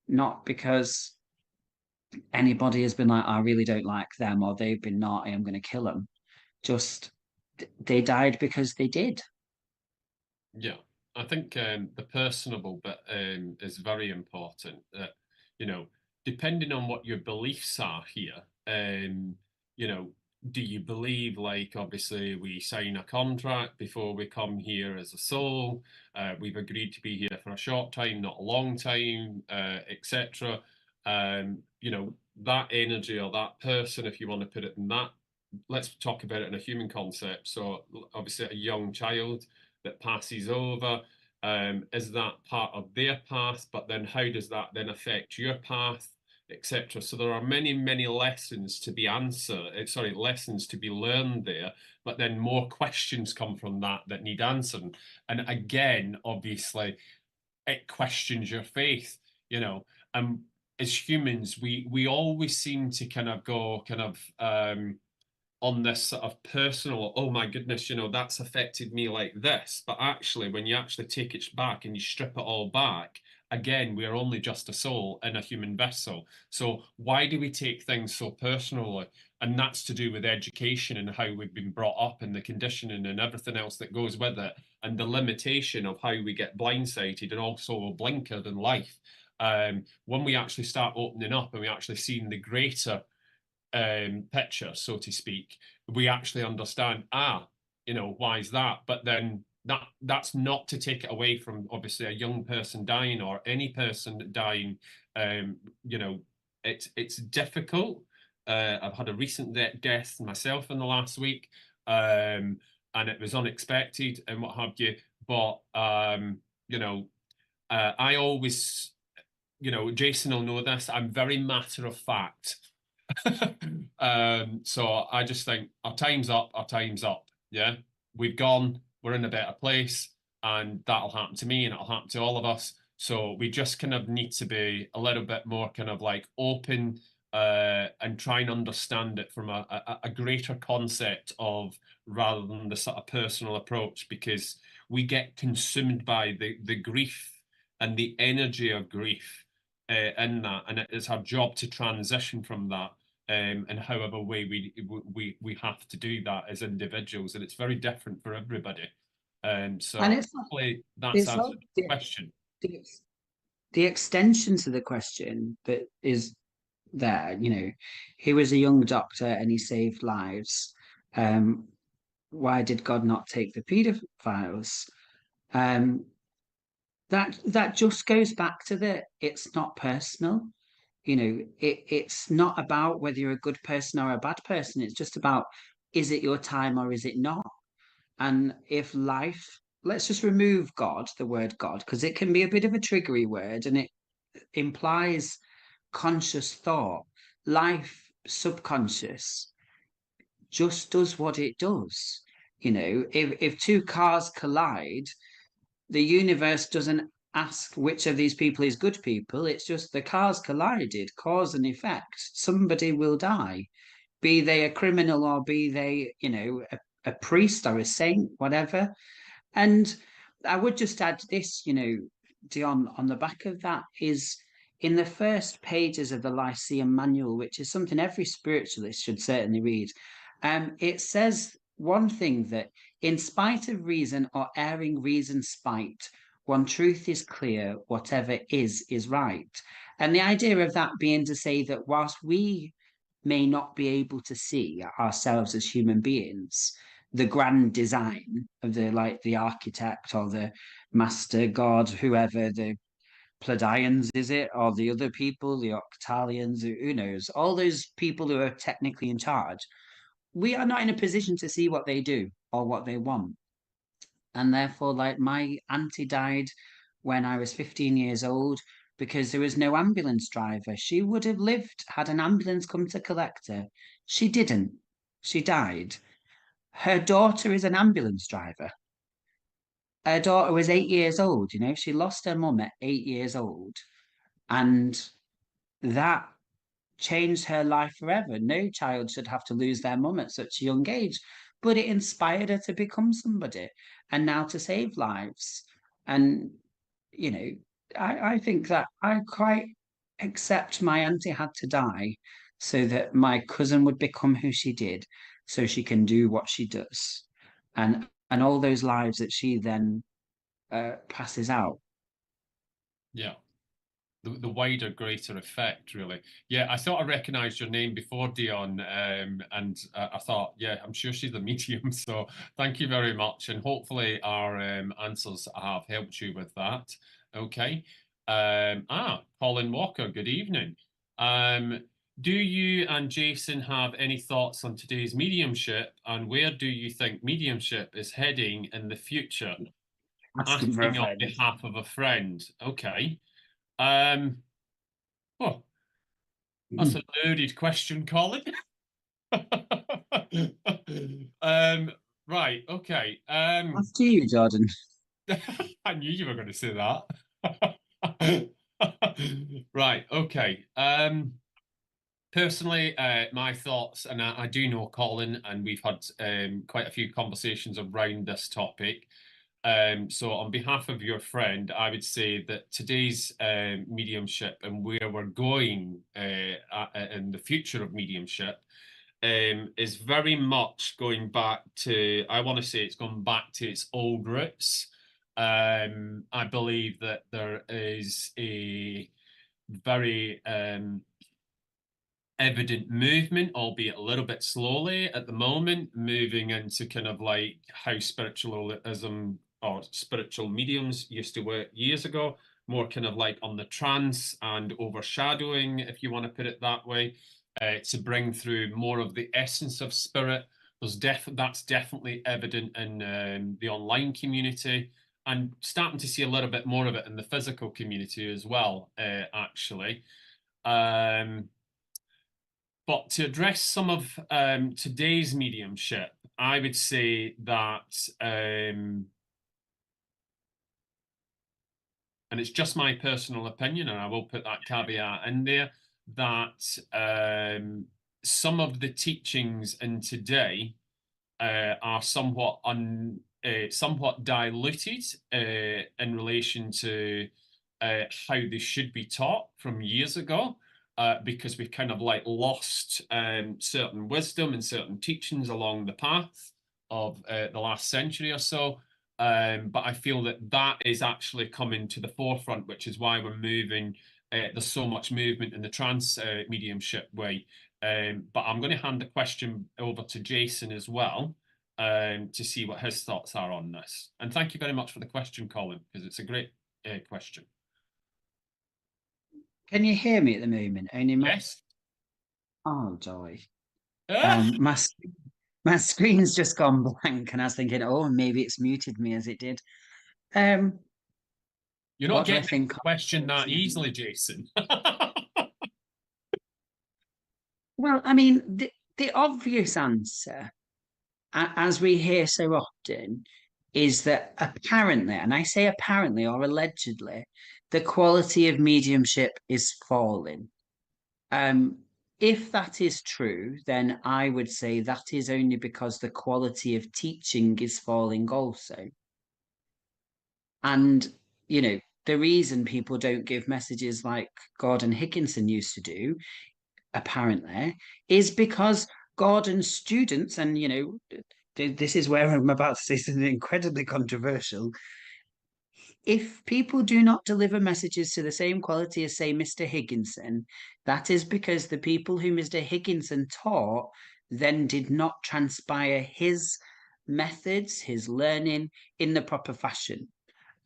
not because anybody has been like, I really don't like them, or they've been naughty, I'm going to kill them. Just they died because they did. Yeah, I think the personable bit is very important. That you know, depending on what your beliefs are here, you know, do you believe like obviously we sign a contract before we come here as a soul? We've agreed to be here for a short time, not a long time, etc. You know, that energy or that person, if you want to put it in that. Let's talk about it in a human concept. So obviously, a young child that passes over? Is that part of their path? But then how does that then affect your path, etc.? So there are many, many lessons to be answered. Sorry, lessons to be learned there. But then more questions come from that that need answering. And again, obviously, it questions your faith. You know, and as humans, we always seem to kind of go kind of on this sort of personal, oh my goodness, you know, that's affected me like this. But actually, when you actually take it back and you strip it all back, again, we're only just a soul in a human vessel. So why do we take things so personally? And that's to do with education and how we've been brought up and the conditioning and everything else that goes with it, and the limitation of how we get blindsided and also blinkered in life. When we actually start opening up and we actually seeing the greater picture, so to speak, we actually understand, you know, why is that? But then that's not to take it away from obviously a young person dying or any person dying. You know, it's difficult. I've had a recent death myself in the last week, and it was unexpected and what have you. But you know, I always, you know, Jason will know this. I'm very matter of fact. So I just think our time's up, our time's up. Yeah, we've gone, we're in a better place, and that'll happen to me and it'll happen to all of us. So we just kind of need to be a little bit more kind of like open and try and understand it from a greater concept of rather than the sort of personal approach, because we get consumed by the grief and the energy of grief in that, and it is our job to transition from that. And however way we have to do that as individuals, and it's very different for everybody. So And hopefully that's it's answered like the question. the, the extension to the question that is there, you know, he was a young doctor and he saved lives. Um, why did God not take the pedophiles? Um, that just goes back to the it's not personal. You know, it's not about whether you're a good person or a bad person. It's just about, is it your time or is it not? And if life, let's just remove God, the word God, because it can be a bit of a triggery word and it implies conscious thought. Life, subconscious, just does what it does. You know, if two cars collide, the universe doesn't ask which of these people is good people. It's just the cars collided, cause and effect. Somebody will die, be they a criminal or be they, you know, a priest or a saint, whatever. And I would just add this, you know, Dion, on the back of that is in the first pages of the Lyceum Manual, which is something every spiritualist should certainly read. It says one thing that in spite of reason or erring reason's spite, one truth is clear, whatever is right. And the idea of that being to say that whilst we may not be able to see ourselves as human beings, the grand design of the architect or the master god, whoever, the Pleiadians, is it, or the other people, the Octalians, who knows, all those people who are technically in charge, we are not in a position to see what they do or what they want. And therefore, like, my auntie died when I was 15 years old because there was no ambulance driver. She would have lived had an ambulance come to collect her. She didn't. She died. Her daughter is an ambulance driver. Her daughter was 8 years old, you know, she lost her mum at 8 years old. And that changed her life forever. No child should have to lose their mum at such a young age, but it inspired her to become somebody and now to save lives. And, you know, I think that I quite accept my auntie had to die so that my cousin would become who she did, so she can do what she does. And all those lives that she then passes out. Yeah. The wider, greater effect, really. Yeah, I thought I recognized your name before, Dion, and I thought, yeah, I'm sure she's a medium. So thank you very much, and hopefully our answers have helped you with that. Okay. Colin Walker, good evening. Do you and Jason have any thoughts on today's mediumship, and where do you think mediumship is heading in the future? Asking for a Asking on friend. behalf of a friend. Okay. Um, oh, that's a loaded question, Colin. um, right, okay. After you, Jordan. I knew you were going to say that. Right, okay. Personally, my thoughts, and I do know Colin, and we've had quite a few conversations around this topic. So on behalf of your friend, I would say that today's mediumship and where we're going in the future of mediumship is very much going back to, I want to say it's gone back to its old roots. I believe that there is a very evident movement, albeit a little bit slowly at the moment, moving into kind of like how spiritualism or spiritual mediums used to work years ago, more kind of like on the trance and overshadowing, if you want to put it that way, to bring through more of the essence of spirit. That's definitely evident in the online community, and starting to see a little bit more of it in the physical community as well, actually. But to address some of today's mediumship, I would say that, and it's just my personal opinion, and I will put that caveat in there, that some of the teachings in today are somewhat diluted in relation to how they should be taught from years ago. Because we've kind of like lost certain wisdom and certain teachings along the path of the last century or so. But I feel that that is actually coming to the forefront, which is why we're moving. There's so much movement in the trans mediumship way. But I'm going to hand the question over to Jason as well, to see what his thoughts are on this. And thank you very much for the question, Colin, because it's a great question. Can you hear me at the moment? Only my Yes. oh joy. Ah, My my screen's just gone blank, and I was thinking, oh, maybe it's muted me as it did. Um, you're not what do I getting think? the question that easily, Jason. Well, I mean, the obvious answer, as we hear so often, is that apparently, and I say apparently or allegedly, the quality of mediumship is falling. Um, if that is true, then I would say that is only because the quality of teaching is falling also. And, you know, the reason people don't give messages like Gordon Higginson used to do, apparently, is because Gordon's students, and, you know, this is where I'm about to say something incredibly controversial. If people do not deliver messages to the same quality as, say, Mr. Higginson, that is because the people who Mr. Higginson taught then did not transpire his methods, his learning in the proper fashion.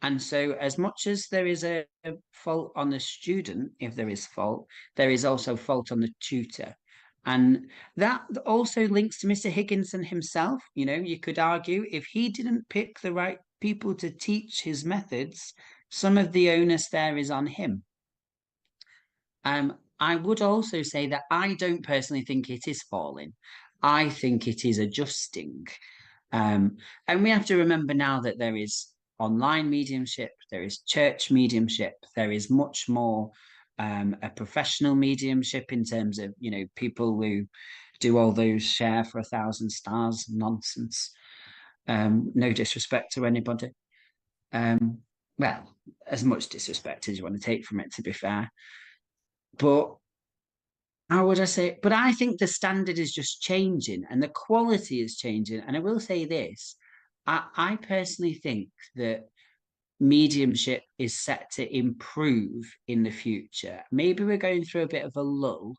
And so, as much as there is a fault on the student, if there is fault, there is also fault on the tutor. And that also links to Mr. Higginson himself. You know, you could argue if he didn't pick the right people to teach his methods, some of the onus there is on him. I would also say that I don't personally think it is falling. I think it is adjusting. And we have to remember now that there is online mediumship, there is church mediumship, there is much more. a professional mediumship in terms of, you know, people who do all those share for 1,000 stars nonsense. No disrespect to anybody. Well, as much disrespect as you want to take from it, to be fair. But how would I say? But I think the standard is just changing and the quality is changing. And I will say this, I personally think that mediumship is set to improve in the future. Maybe we're going through a bit of a lull,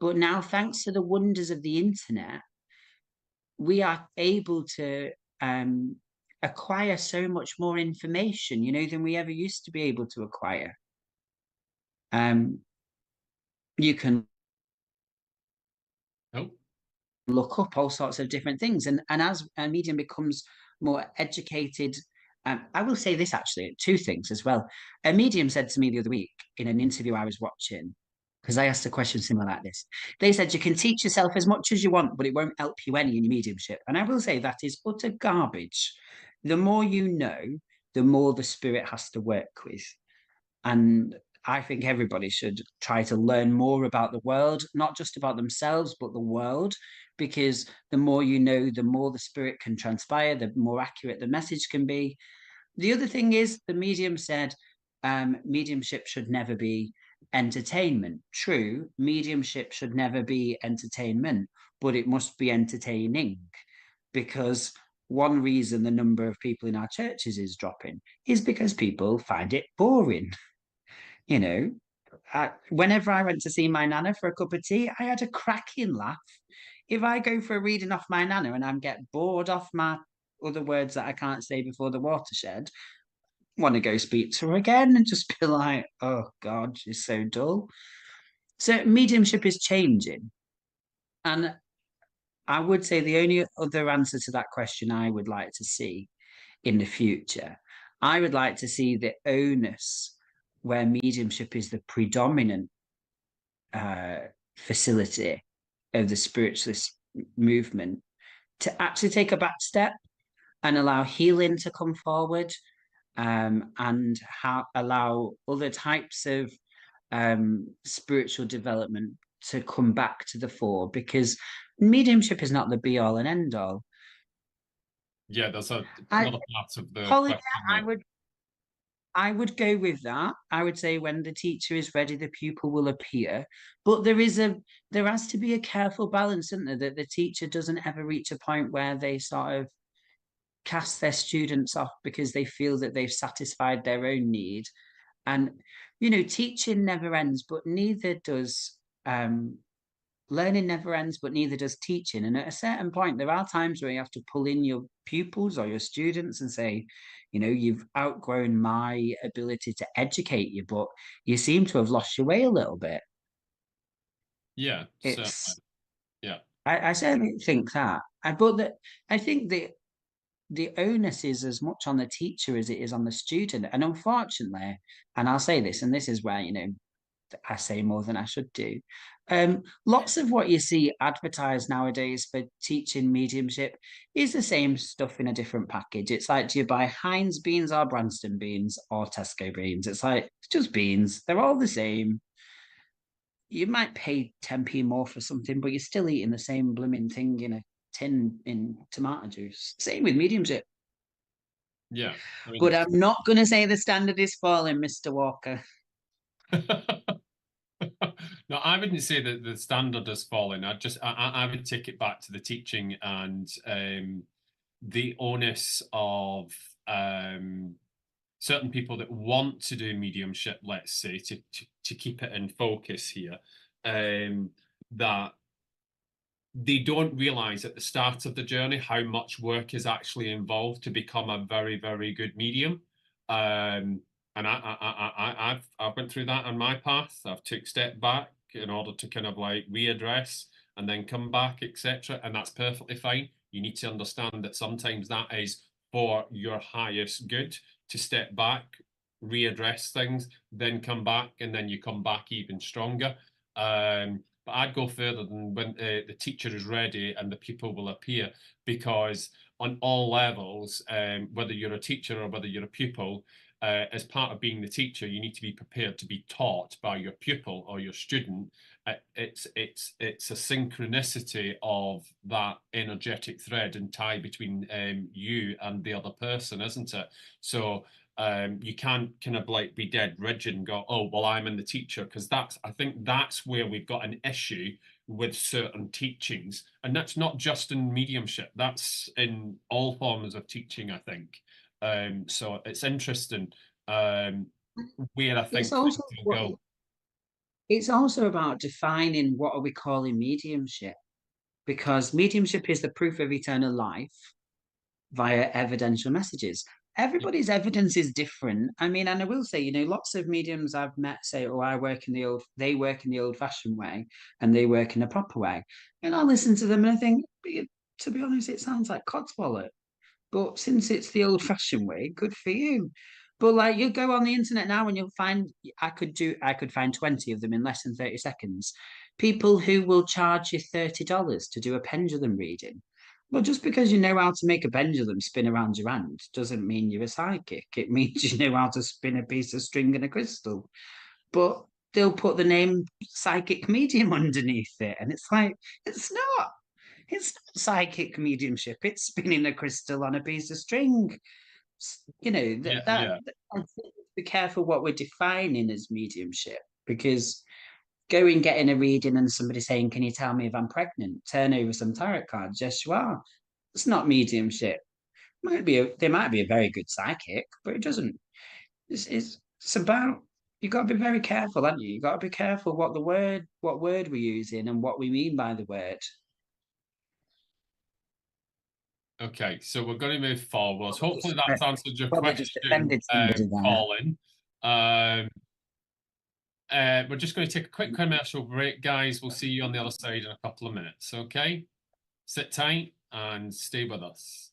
but now, thanks to the wonders of the internet, we are able to acquire so much more information, you know, than we ever used to be able to acquire. You can Oh, look up all sorts of different things, and as a medium becomes more educated, I will say this actually, two things as well. A medium said to me the other week in an interview I was watching, because I asked a question similar like this. They said you can teach yourself as much as you want, but it won't help you any in your mediumship. And I will say that is utter garbage. The more you know, the more the spirit has to work with. And I think everybody should try to learn more about the world, not just about themselves, but the world, because the more you know, the more the spirit can transpire, the more accurate the message can be. The other thing is, the medium said mediumship should never be entertainment. True, mediumship should never be entertainment, but it must be entertaining, because one reason the number of people in our churches is dropping is because people find it boring. You know, whenever I went to see my nana for a cup of tea, I had a cracking laugh. If I go for a reading off my nana and I'm get bored off my other words that I can't say before the watershed, want to go speak to her again and just be like, oh God, she's so dull. So mediumship is changing. And I would say the only other answer to that question I would like to see in the future, I would like to see the onus where mediumship is the predominant facility of the spiritualist movement, to actually take a back step and allow healing to come forward, and allow other types of spiritual development to come back to the fore, because mediumship is not the be all and end all. yeah, that's another part of the Holly, question. I would go with that. I would say when the teacher is ready, the pupil will appear. But there has to be a careful balance, isn't there? That the teacher doesn't ever reach a point where they sort of cast their students off because they feel that they've satisfied their own need. And, you know, teaching never ends, but neither does learning never ends, but neither does teaching. And at a certain point, there are times where you have to pull in your pupils or your students and say, you know, you've outgrown my ability to educate you, but you seem to have lost your way a little bit. Yeah, certainly. It's, Yeah. I certainly think that. I think the onus is as much on the teacher as it is on the student. And unfortunately, and I'll say this, and this is where, you know, I say more than I should do. Lots of what you see advertised nowadays for teaching mediumship is the same stuff in a different package. It's like, do you buy Heinz beans or Branston beans or Tesco beans? It's like, it's just beans. They're all the same. You might pay 10p more for something, but you're still eating the same blooming thing in a tin in tomato juice. Same with mediumship. Yeah. I mean, But I'm not going to say the standard is falling, Mr. Walker. no, I wouldn't say that the standard is falling. I would take it back to the teaching and the onus of certain people that want to do mediumship, let's say, to keep it in focus here, that they don't realize at the start of the journey how much work is actually involved to become a very, very good medium. And I've went through that on my path. I've took a step back in order to kind of like readdress and then come back, etc. And that's perfectly fine. You need to understand that sometimes that is for your highest good, to step back, readdress things, then come back, and then you come back even stronger. But I'd go further than when the teacher is ready and the pupil will appear, because on all levels, whether you're a teacher or whether you're a pupil, as part of being the teacher, you need to be prepared to be taught by your pupil or your student. It's a synchronicity of that energetic thread and tie between you and the other person, isn't it? So you can't kind of like be dead rigid and go, oh, well, I'm in the teacher, because I think that's where we've got an issue with certain teachings. And that's not just in mediumship, that's in all forms of teaching, I think. So it's interesting where I think It's things also will go. it's also about defining what are we calling mediumship, because mediumship is the proof of eternal life via evidential messages. Everybody's evidence is different. I mean, and I will say, lots of mediums I've met say, "Oh, they work in the old-fashioned way, and they work in a proper way." And I listen to them and I think, to be honest, it sounds like codswallop. But since it's the old-fashioned way, good for you. But like, you go on the internet now and you'll find, I could find 20 of them in less than 30 seconds. People who will charge you $30 to do a pendulum reading. Well, just because you know how to make a pendulum spin around your hand doesn't mean you're a psychic. It means you know how to spin a piece of string and a crystal. But they'll put the name psychic medium underneath it. And it's like, it's not. It's not psychic mediumship. It's spinning a crystal on a piece of string. Yeah. I think be careful what we're defining as mediumship, because going getting a reading and somebody saying, "Can you tell me if I'm pregnant?" Turn over some tarot cards. Yes, you are. It's not mediumship. They might be a very good psychic, but it doesn't. It's about, you got to be very careful, haven't you? You got to be careful what word we're using and what we mean by the word. Okay, so we're going to move forwards. Hopefully that's answered your Probably just question, offended somebody there. Colin. We're just going to take a quick commercial break, guys. We'll see you on the other side in a couple of minutes, okay? Sit tight and stay with us.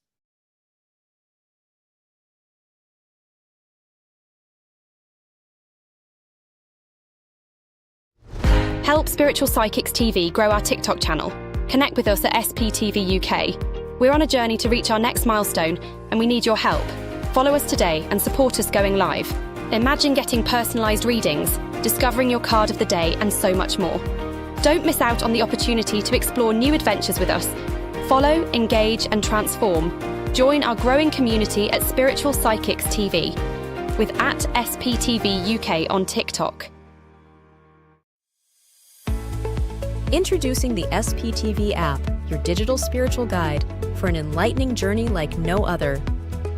Help Spiritual Psychics TV grow our TikTok channel. Connect with us at sptv UK. We're on a journey to reach our next milestone, and we need your help. Follow us today and support us going live. Imagine getting personalised readings, discovering your card of the day, and so much more. Don't miss out on the opportunity to explore new adventures with us. Follow, engage, and transform. Join our growing community at Spiritual Psychics TV with @SPTV UK on TikTok. Introducing the SPTV app, your digital spiritual guide for an enlightening journey like no other.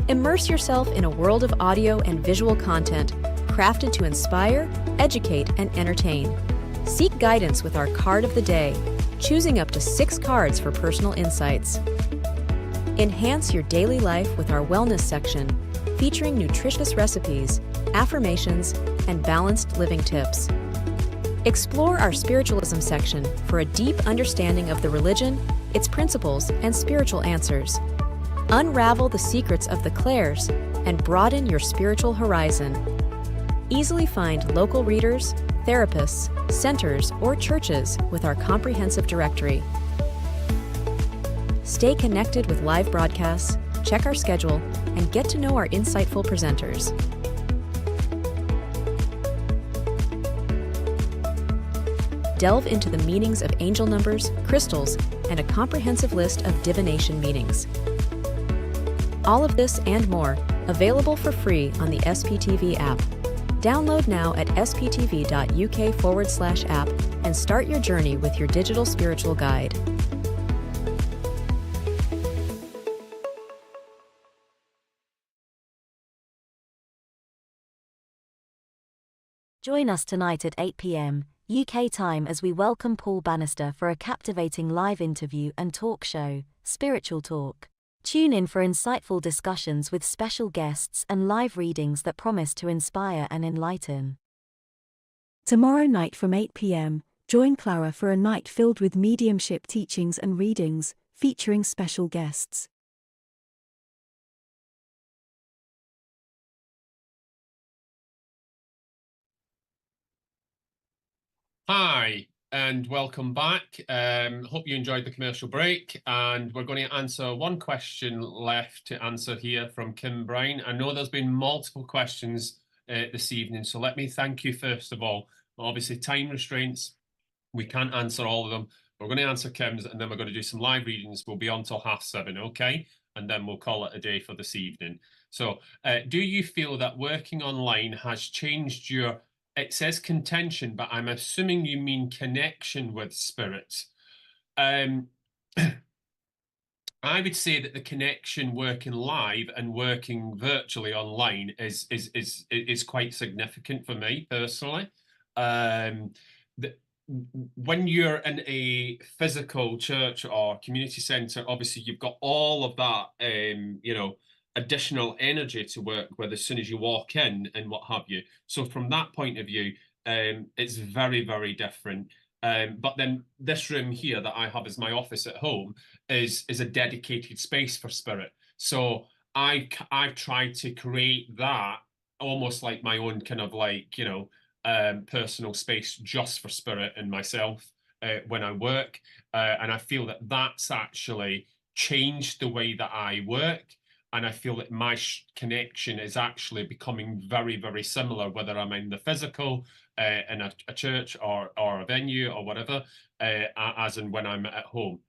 Immerse yourself in a world of audio and visual content crafted to inspire, educate, and entertain. Seek guidance with our card of the day, choosing up to 6 cards for personal insights. Enhance your daily life with our wellness section, featuring nutritious recipes, affirmations, and balanced living tips. Explore our spiritualism section for a deep understanding of the religion, its principles, and spiritual answers. Unravel the secrets of the clairs and broaden your spiritual horizon. Easily find local readers, therapists, centers, or churches with our comprehensive directory. Stay connected with live broadcasts, check our schedule, and get to know our insightful presenters. Delve into the meanings of angel numbers, crystals, and a comprehensive list of divination meanings. All of this and more, available for free on the SPTV app. Download now at sptv.uk/app and start your journey with your digital spiritual guide. Join us tonight at 8 p.m. UK time as we welcome Paul Bannister for a captivating live interview and talk show, Spiritual Talk. Tune in for insightful discussions with special guests and live readings that promise to inspire and enlighten. Tomorrow night from 8 p.m, join Clara for a night filled with mediumship teachings and readings, featuring special guests. Hi, and welcome back. Hope you enjoyed the commercial break, and we're going to answer one question left to answer here from Kim Bryan. I know there's been multiple questions this evening, so let me thank you first of all. Obviously, time restraints, we can't answer all of them. We're going to answer Kim's, and then we're going to do some live readings. We'll be on till 7:30, okay? And then we'll call it a day for this evening. So, do you feel that working online has changed your, it says contention, but I'm assuming you mean connection with spirits? I would say that the connection working live and working virtually online is quite significant for me personally. When you're in a physical church or community center, obviously you've got all of that, you know, additional energy to work with as soon as you walk in and what have you. So from that point of view, it's very, very different. But then this room here that I have as my office at home is a dedicated space for spirit. So I've tried to create that almost like my own kind of like, you know, personal space just for spirit and myself when I work. And I feel that that's actually changed the way that I work. And I feel that my connection is actually becoming very, very similar, whether I'm in the physical, in a church or a venue or whatever, as in when I'm at home.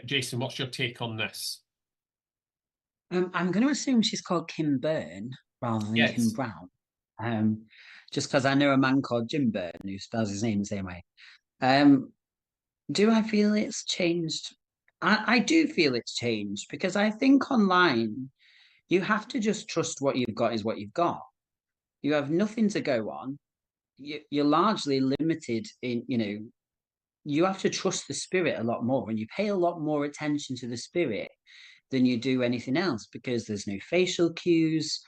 Jason, what's your take on this? I'm going to assume she's called Kim Byrne rather than Yes. Kim Brown. Just because I know a man called Jim Byrne who spells his name the same way. Do I feel it's changed? I do feel it's changed because I think online you have to just trust what you've got is what you've got. You have nothing to go on. You're largely limited in, you know, you have to trust the spirit a lot more and you pay a lot more attention to the spirit than you do anything else because there's no facial cues.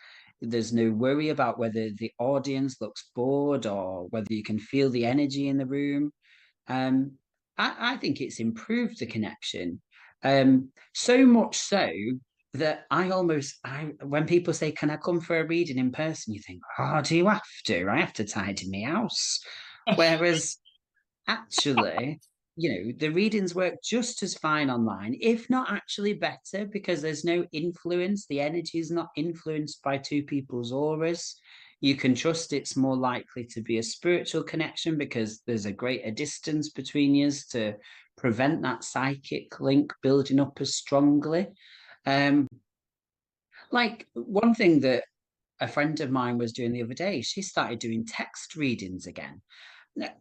There's no worry about whether the audience looks bored or whether you can feel the energy in the room. I think it's improved the connection. So much so that when people say, can I come for a reading in person? You think, oh, do you have to? I have to tidy my house. Whereas actually, you know, the readings work just as fine online, if not actually better, because there's no influence. The energy is not influenced by two people's auras. You can trust it's more likely to be a spiritual connection because there's a greater distance between you to prevent that psychic link building up as strongly. Like one thing that a friend of mine was doing the other day, she started doing text readings again.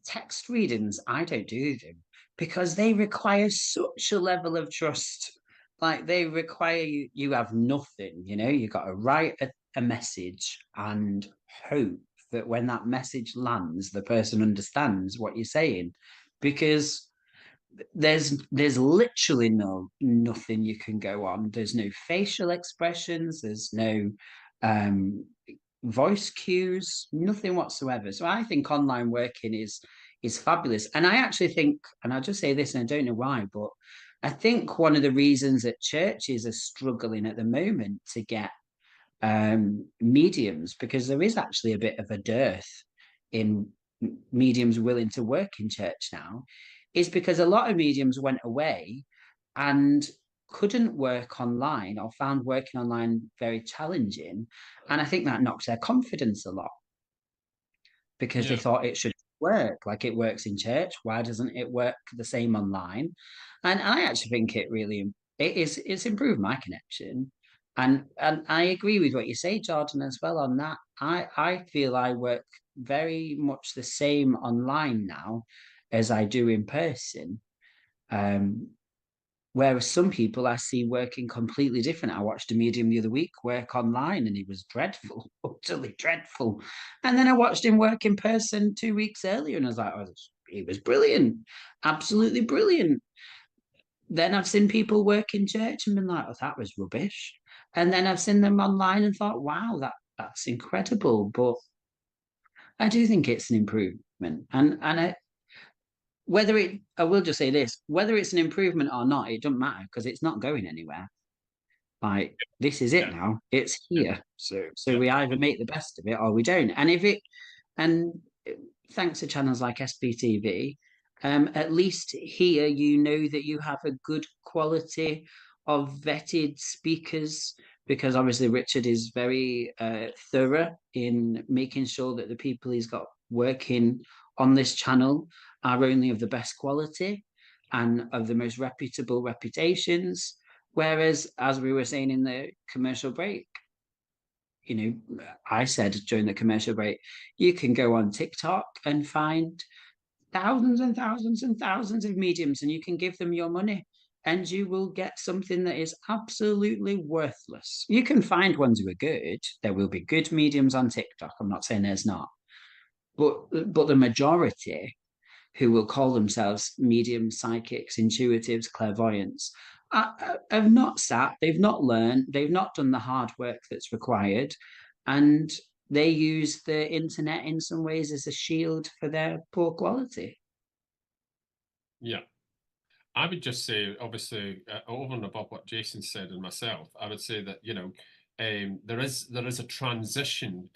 Text readings, I don't do them because they require such a level of trust. Like they require you have nothing, you know, you got to write a message and hope that when that message lands, the person understands what you're saying. Because there's literally nothing you can go on. There's no facial expressions, there's no voice cues, nothing whatsoever. So I think online working is fabulous. And I actually think, and I'll just say this, and I don't know why, but I think one of the reasons that churches are struggling at the moment to get mediums, because there is actually a bit of a dearth in mediums willing to work in church now, is because a lot of mediums went away and couldn't work online or found working online very challenging. And I think that knocks their confidence a lot because they thought it should work like it works in church. Why doesn't it work the same online? And I actually think it's improved my connection. And I agree with what you say, Jordon, as well on that. I feel I work very much the same online now as I do in person. Whereas some people I see working completely different. I watched a medium the other week work online and he was dreadful, utterly dreadful. And then I watched him work in person 2 weeks earlier and I was like, oh, he was brilliant, absolutely brilliant. Then I've seen people work in church and been like, oh, that was rubbish. And then I've seen them online and thought, wow, that's incredible. But I do think it's an improvement. And I will just say this, whether it's an improvement or not, it doesn't matter because it's not going anywhere. Like, this is it now. It's here. So we either make the best of it or we don't. And thanks to channels like SPTV, At least here, you know that you have a good quality of vetted speakers, because obviously Richard is very thorough in making sure that the people he's got working on this channel are only of the best quality and of the most reputable reputations. Whereas, as we were saying in the commercial break, you know, I said during the commercial break, you can go on TikTok and find thousands and thousands and thousands of mediums, and you can give them your money and you will get something that is absolutely worthless. You can find ones who are good. There will be good mediums on TikTok. I'm not saying there's not. But the majority who will call themselves mediums, psychics, intuitives, clairvoyants, have not sat, they've not learned, they've not done the hard work that's required, and they use the internet in some ways as a shield for their poor quality. Yeah. I would just say, obviously, over and above what Jason said and myself, I would say that, you know, there is a transition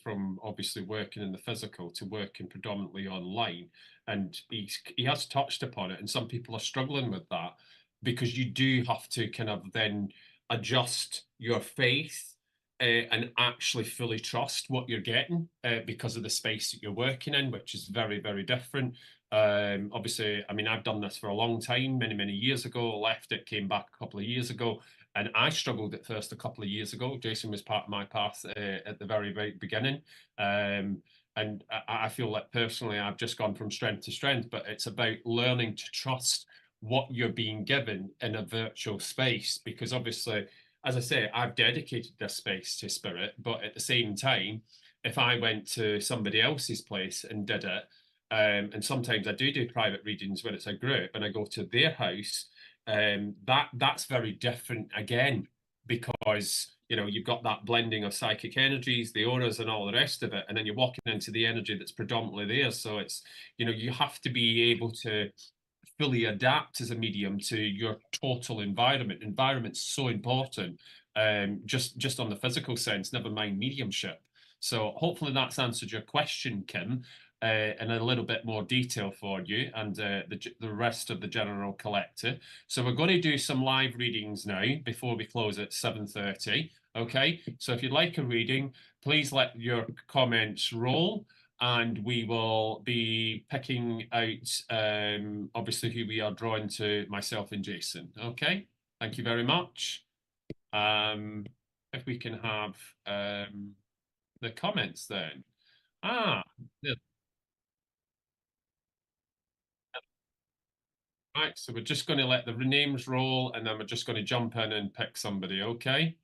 from obviously working in the physical to working predominantly online, and he has touched upon it, and some people are struggling with that because you do have to kind of then adjust your faith and actually fully trust what you're getting because of the space that you're working in, which is very, very different. Obviously, I mean, I've done this for a long time, many, many years ago, left it, came back a couple of years ago. And I struggled at first a couple of years ago. Jason was part of my path at the very, very beginning. And I feel like personally, I've just gone from strength to strength, but it's about learning to trust what you're being given in a virtual space. Because obviously, as I say, I've dedicated this space to spirit, but at the same time, if I went to somebody else's place and did it, and sometimes I do private readings when it's a group and I go to their house, that's very different again, because you know you've got that blending of psychic energies, the auras and all the rest of it, and then you're walking into the energy that's predominantly there. So it's, you know, you have to be able to fully adapt as a medium to your total environment. Environment's so important, just on the physical sense, never mind mediumship. So hopefully that's answered your question, Kim, in a little bit more detail for you and the rest of the general collective. So we're going to do some live readings now before we close at 7:30. Okay, so if you'd like a reading, please let your comments roll, and we will be picking out obviously who we are drawing to, myself and Jason. Okay, thank you very much. If we can have the comments then. Right, so we're just going to let the names roll, and then we're just going to jump in and pick somebody, okay?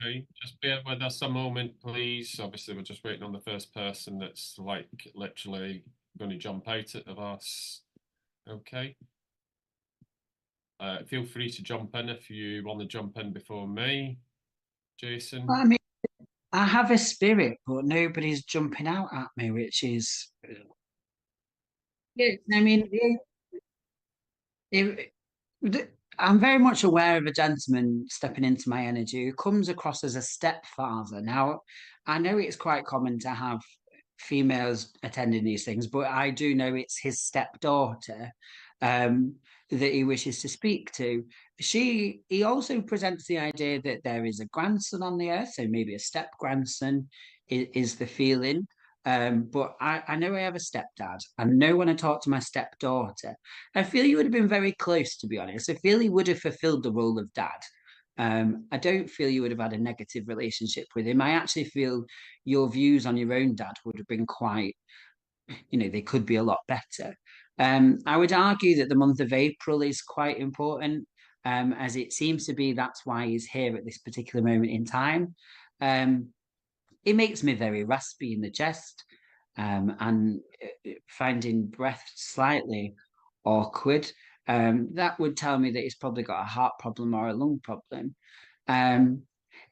Okay, just bear with us a moment, please. Obviously, we're just waiting on the first person that's like literally going to jump out of us. Okay. Feel free to jump in if you want to jump in before me, Jason. I mean, I have a spirit, but nobody's jumping out at me, which is, yeah, I mean, I'm very much aware of a gentleman stepping into my energy who comes across as a stepfather. Now, I know it's quite common to have females attending these things, but I do know it's his stepdaughter that he wishes to speak to. He also presents the idea that there is a grandson on the earth, so maybe a step grandson is the feeling. But I know I have a stepdad. I know when I talk to my stepdaughter, I feel he would have been very close, to be honest. I feel he would have fulfilled the role of dad. I don't feel you would have had a negative relationship with him. I actually feel your views on your own dad would have been quite, you know, they could be a lot better. I would argue that the month of April is quite important, as it seems to be that's why he's here at this particular moment in time. It makes me very raspy in the chest, and finding breath slightly awkward. That would tell me that he's probably got a heart problem or a lung problem.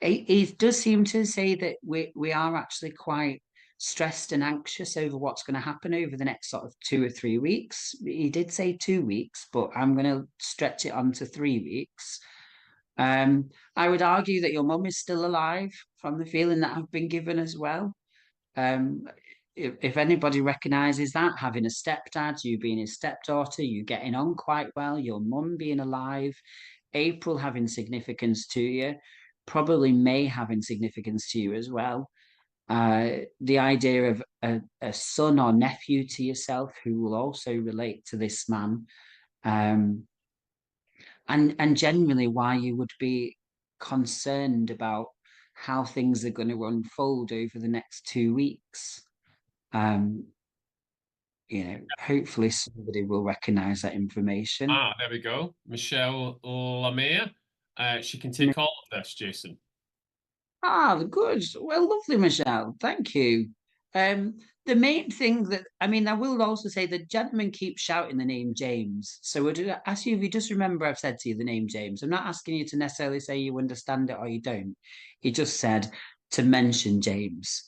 It does seem to say that we are actually quite stressed and anxious over what's going to happen over the next sort of 2 or 3 weeks. He did say 2 weeks, but I'm going to stretch it on to 3 weeks. I would argue that your mum is still alive from the feeling that I've been given as well. Um, if anybody recognises that, having a stepdad, you being his stepdaughter, you getting on quite well, your mum being alive, April having significance to you, probably May having significance to you as well. The idea of a son or nephew to yourself who will also relate to this man, and genuinely why you would be concerned about how things are going to unfold over the next 2 weeks. Hopefully somebody will recognize that information. There we go. Michelle Lamere. She can take all of this, Jason. Good. Well, lovely, Michelle. Thank you. The main thing that, I will also say the gentleman keeps shouting the name James. So would I ask you if you just remember I've said to you the name James. I'm not asking you to necessarily say you understand it or you don't. He just said to mention James.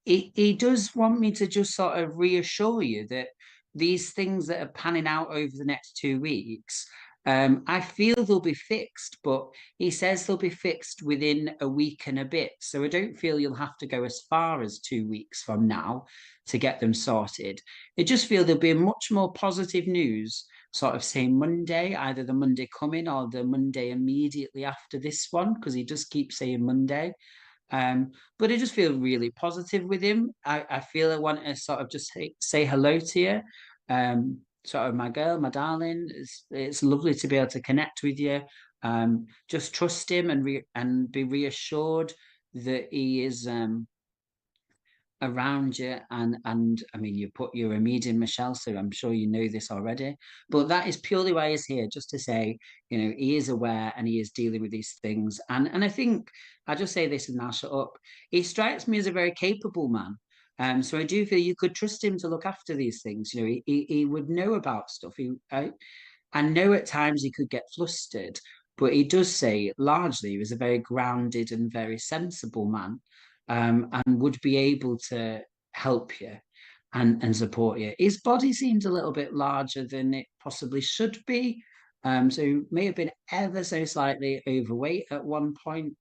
He does want me to just sort of reassure you that these things that are panning out over the next 2 weeks, I feel they'll be fixed, but he says they'll be fixed within a week and a bit. So I don't feel you'll have to go as far as 2 weeks from now to get them sorted. I just feel there'll be much more positive news, sort of say Monday, either the Monday coming or the Monday immediately after this one, because he just keeps saying Monday. But I just feel really positive with him. I feel I want to sort of just say hello to you. Sort of my girl, my darling. It's lovely to be able to connect with you. Just trust him and be reassured that he is around you. And you're a medium, Michelle, so I'm sure you know this already. But that is purely why he's here, just to say, he is aware and he is dealing with these things. And I think I'll just say this and I'll shut up. He strikes me as a very capable man. So I do feel you could trust him to look after these things. He would know about stuff. I know at times he could get flustered, but he does say largely he was a very grounded and very sensible man, and would be able to help you and support you. His body seems a little bit larger than it possibly should be. So he may have been ever so slightly overweight at one point.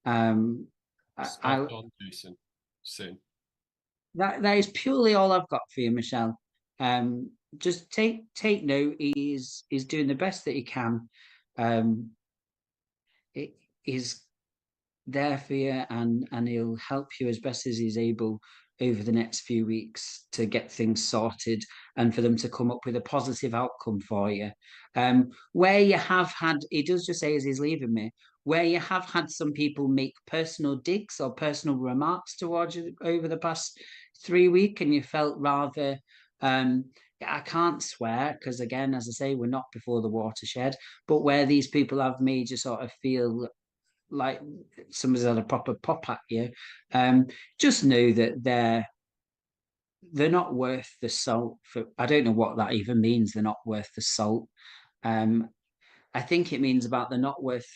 Spot on, Jason. Soon. That is purely all I've got for you, Michelle. Just take note. He's doing the best that he can. He's there for you, and he'll help you as best as he's able over the next few weeks to get things sorted and for them to come up with a positive outcome for you. Where you have had, he does just say as he's leaving me, where you have had some people make personal digs or personal remarks towards you over the past 3 weeks, and you felt rather, I can't swear because, again, as I say, we're not before the watershed, but where these people have made you sort of feel like somebody's had a proper pop at you, just know that they're not worth the salt. I don't know what that even means. They're not worth the salt. I think it means about they're not worth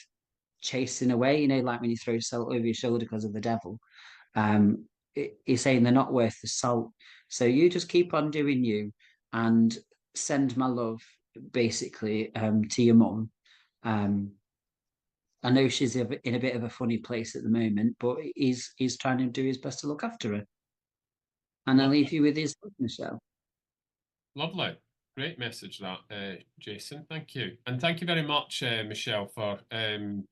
chasing away. Like when you throw salt over your shoulder because of the devil. He's saying they're not worth the salt. So you just keep on doing you, and send my love, basically, to your mum. I know she's in a bit of a funny place at the moment, but he's trying to do his best to look after her. And I'll leave you with his love, Michelle. Lovely. Great message that, Jason. Thank you. And thank you very much, Michelle, for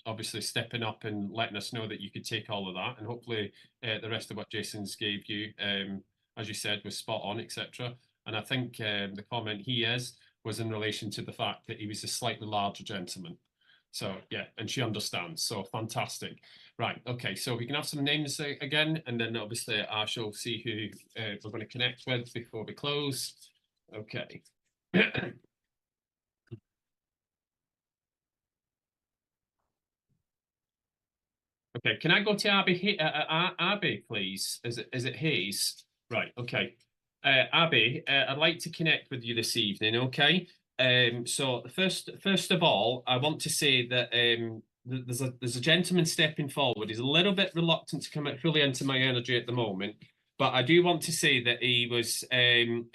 obviously stepping up and letting us know that you could take all of that. And hopefully the rest of what Jason's gave you, as you said, was spot on, etc. And I think the comment was in relation to the fact that he was a slightly larger gentleman. So, yeah, and she understands. So, fantastic. Right, okay, so we can have some names again, and then obviously I shall see who we're going to connect with before we close. Okay. Okay, can I go to Abby, please? Is it Hayes? Right, okay. Abby, I'd like to connect with you this evening, okay? So first of all, I want to say that there's a gentleman stepping forward. He's a little bit reluctant to come fully into my energy at the moment, but I do want to say that he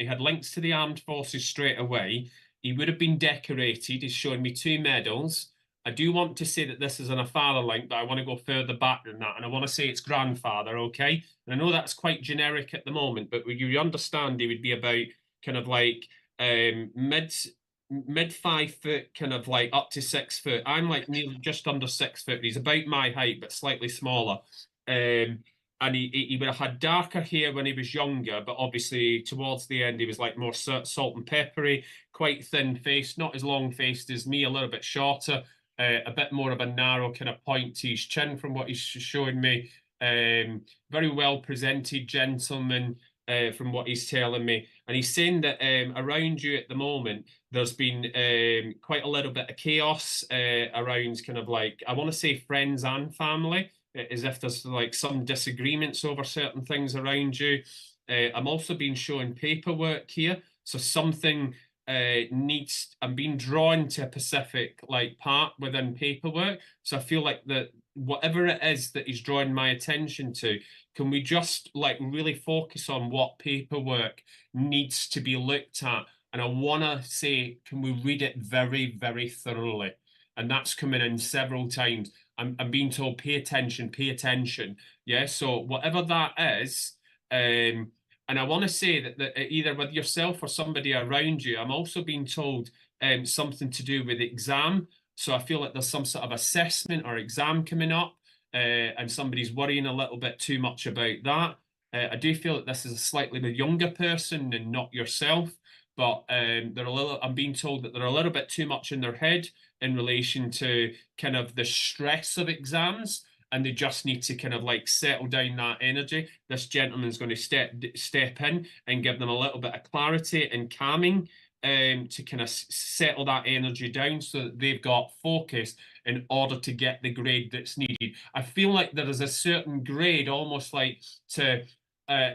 had links to the armed forces straight away. He would have been decorated. He's showing me 2 medals. I do want to say that this is on a father link, but I want to go further back than that, and I want to say it's grandfather, okay? And I know that's quite generic at the moment, but you understand he would be about kind of like mid 5 foot, kind of like up to 6 foot. I'm like nearly just under 6 foot. He's about my height, but slightly smaller. And he would have had darker hair when he was younger, but obviously towards the end he was like more salt and peppery, quite thin faced, not as long faced as me, a little bit shorter, a bit more of a narrow kind of point to his chin from what he's showing me. Very well presented gentleman, from what he's telling me. And he's saying that around you at the moment, there's been quite a little bit of chaos around kind of like, I want to say friends and family, as if there's like some disagreements over certain things around you. I'm also being shown paperwork here. So something I'm being drawn to a specific like part within paperwork. So I feel like that whatever it is that he's drawing my attention to, can we just like really focus on what paperwork needs to be looked at? And I want to say, can we read it very, very thoroughly? And that's coming in several times. I'm being told, pay attention, pay attention. Yeah, so whatever that is, and I want to say that either with yourself or somebody around you, I'm also being told something to do with exam. So I feel like there's some sort of assessment or exam coming up, and somebody's worrying a little bit too much about that. I do feel that this is a slightly younger person and not yourself, but I'm being told that they're a little bit too much in their head in relation to kind of the stress of exams, and they just need to kind of like settle down that energy. This gentleman's going to step in and give them a little bit of clarity and calming, to kind of settle that energy down so that they've got focus in order to get the grade that's needed. I feel like there is a certain grade almost like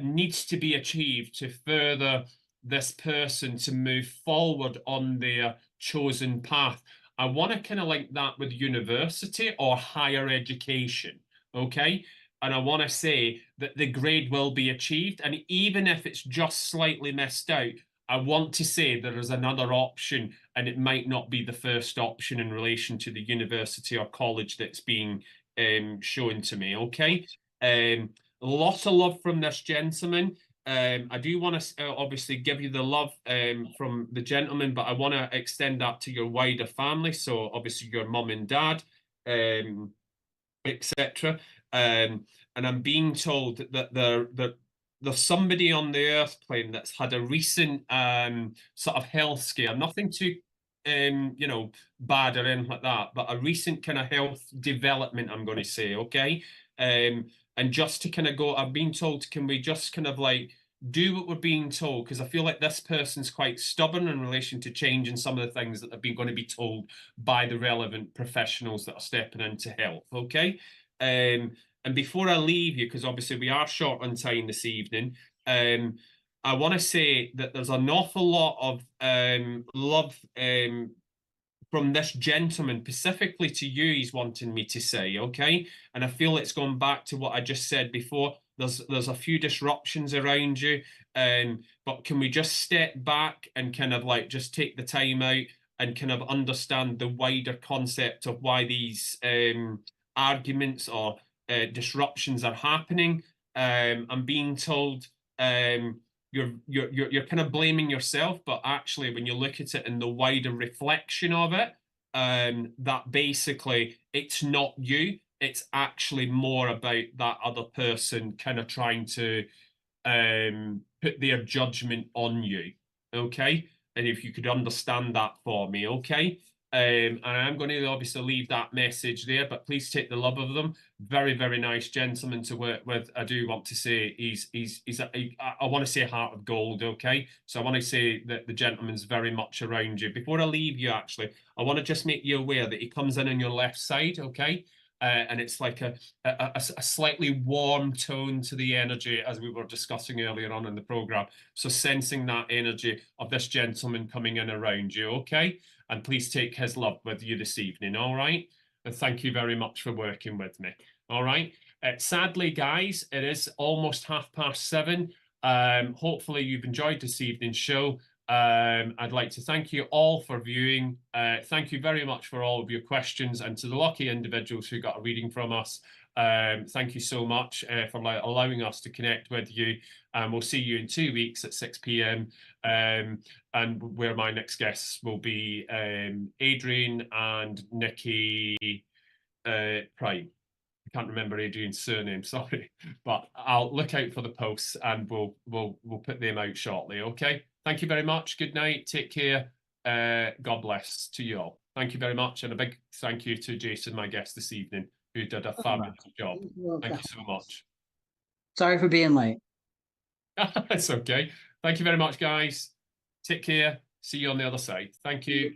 needs to be achieved to further this person to move forward on their chosen path. I want to kind of link that with university or higher education, okay? And I want to say that the grade will be achieved. And even if it's just slightly missed out, I want to say there is another option, and it might not be the first option in relation to the university or college that's being shown to me, okay? Lots of love from this gentleman. I do want to obviously give you the love from the gentleman, but I want to extend that to your wider family. So obviously your mum and dad, etc. And I'm being told that there's somebody on the earth plane that's had a recent sort of health scare. Nothing too bad or anything like that, but a recent kind of health development, I'm going to say, okay? And just to kind of go, I'm being told, can we just kind of like do what we're being told? Because I feel like this person's quite stubborn in relation to changing some of the things that they're going to be told by the relevant professionals that are stepping into health, okay? And before I leave you, because obviously we are short on time this evening, I want to say that there's an awful lot of love from this gentleman, specifically to you, he's wanting me to say, okay? And I feel it's gone back to what I just said before. There's a few disruptions around you, but can we just step back and kind of like just take the time out and kind of understand the wider concept of why these arguments or disruptions are happening? I'm being told you're kind of blaming yourself, but actually when you look at it in the wider reflection of it, that basically it's not you, it's actually more about that other person kind of trying to put their judgment on you, okay? And if you could understand that for me, okay? And I'm going to obviously leave that message there, but please take the love of them. Very, very nice gentleman to work with. I do want to say I want to say a heart of gold, okay? So I want to say that the gentleman's very much around you. Before I leave you, actually, I want to just make you aware that he comes in on your left side, okay? And it's like a slightly warm tone to the energy, as we were discussing earlier on in the program. So sensing that energy of this gentleman coming in around you, okay? And please take his love with you this evening, all right? And thank you very much for working with me. All right. Sadly, guys, it is almost 7:30. Hopefully you've enjoyed this evening's show. I'd like to thank you all for viewing. Thank you very much for all of your questions, and to the lucky individuals who got a reading from us. Thank you so much for allowing us to connect with you. And we'll see you in 2 weeks at 6 p.m. And where my next guests will be Adrian and Nikki Prime. I can't remember Adrian's surname, sorry, but I'll look out for the posts and we'll put them out shortly. Okay. Thank you very much. Good night. Take care. God bless to you all. Thank you very much, and a big thank you to Jason, my guest this evening, who did a fabulous job. Thank you so much. Sorry for being late. It's okay. Thank you very much, guys. Take care. See you on the other side. Thank you.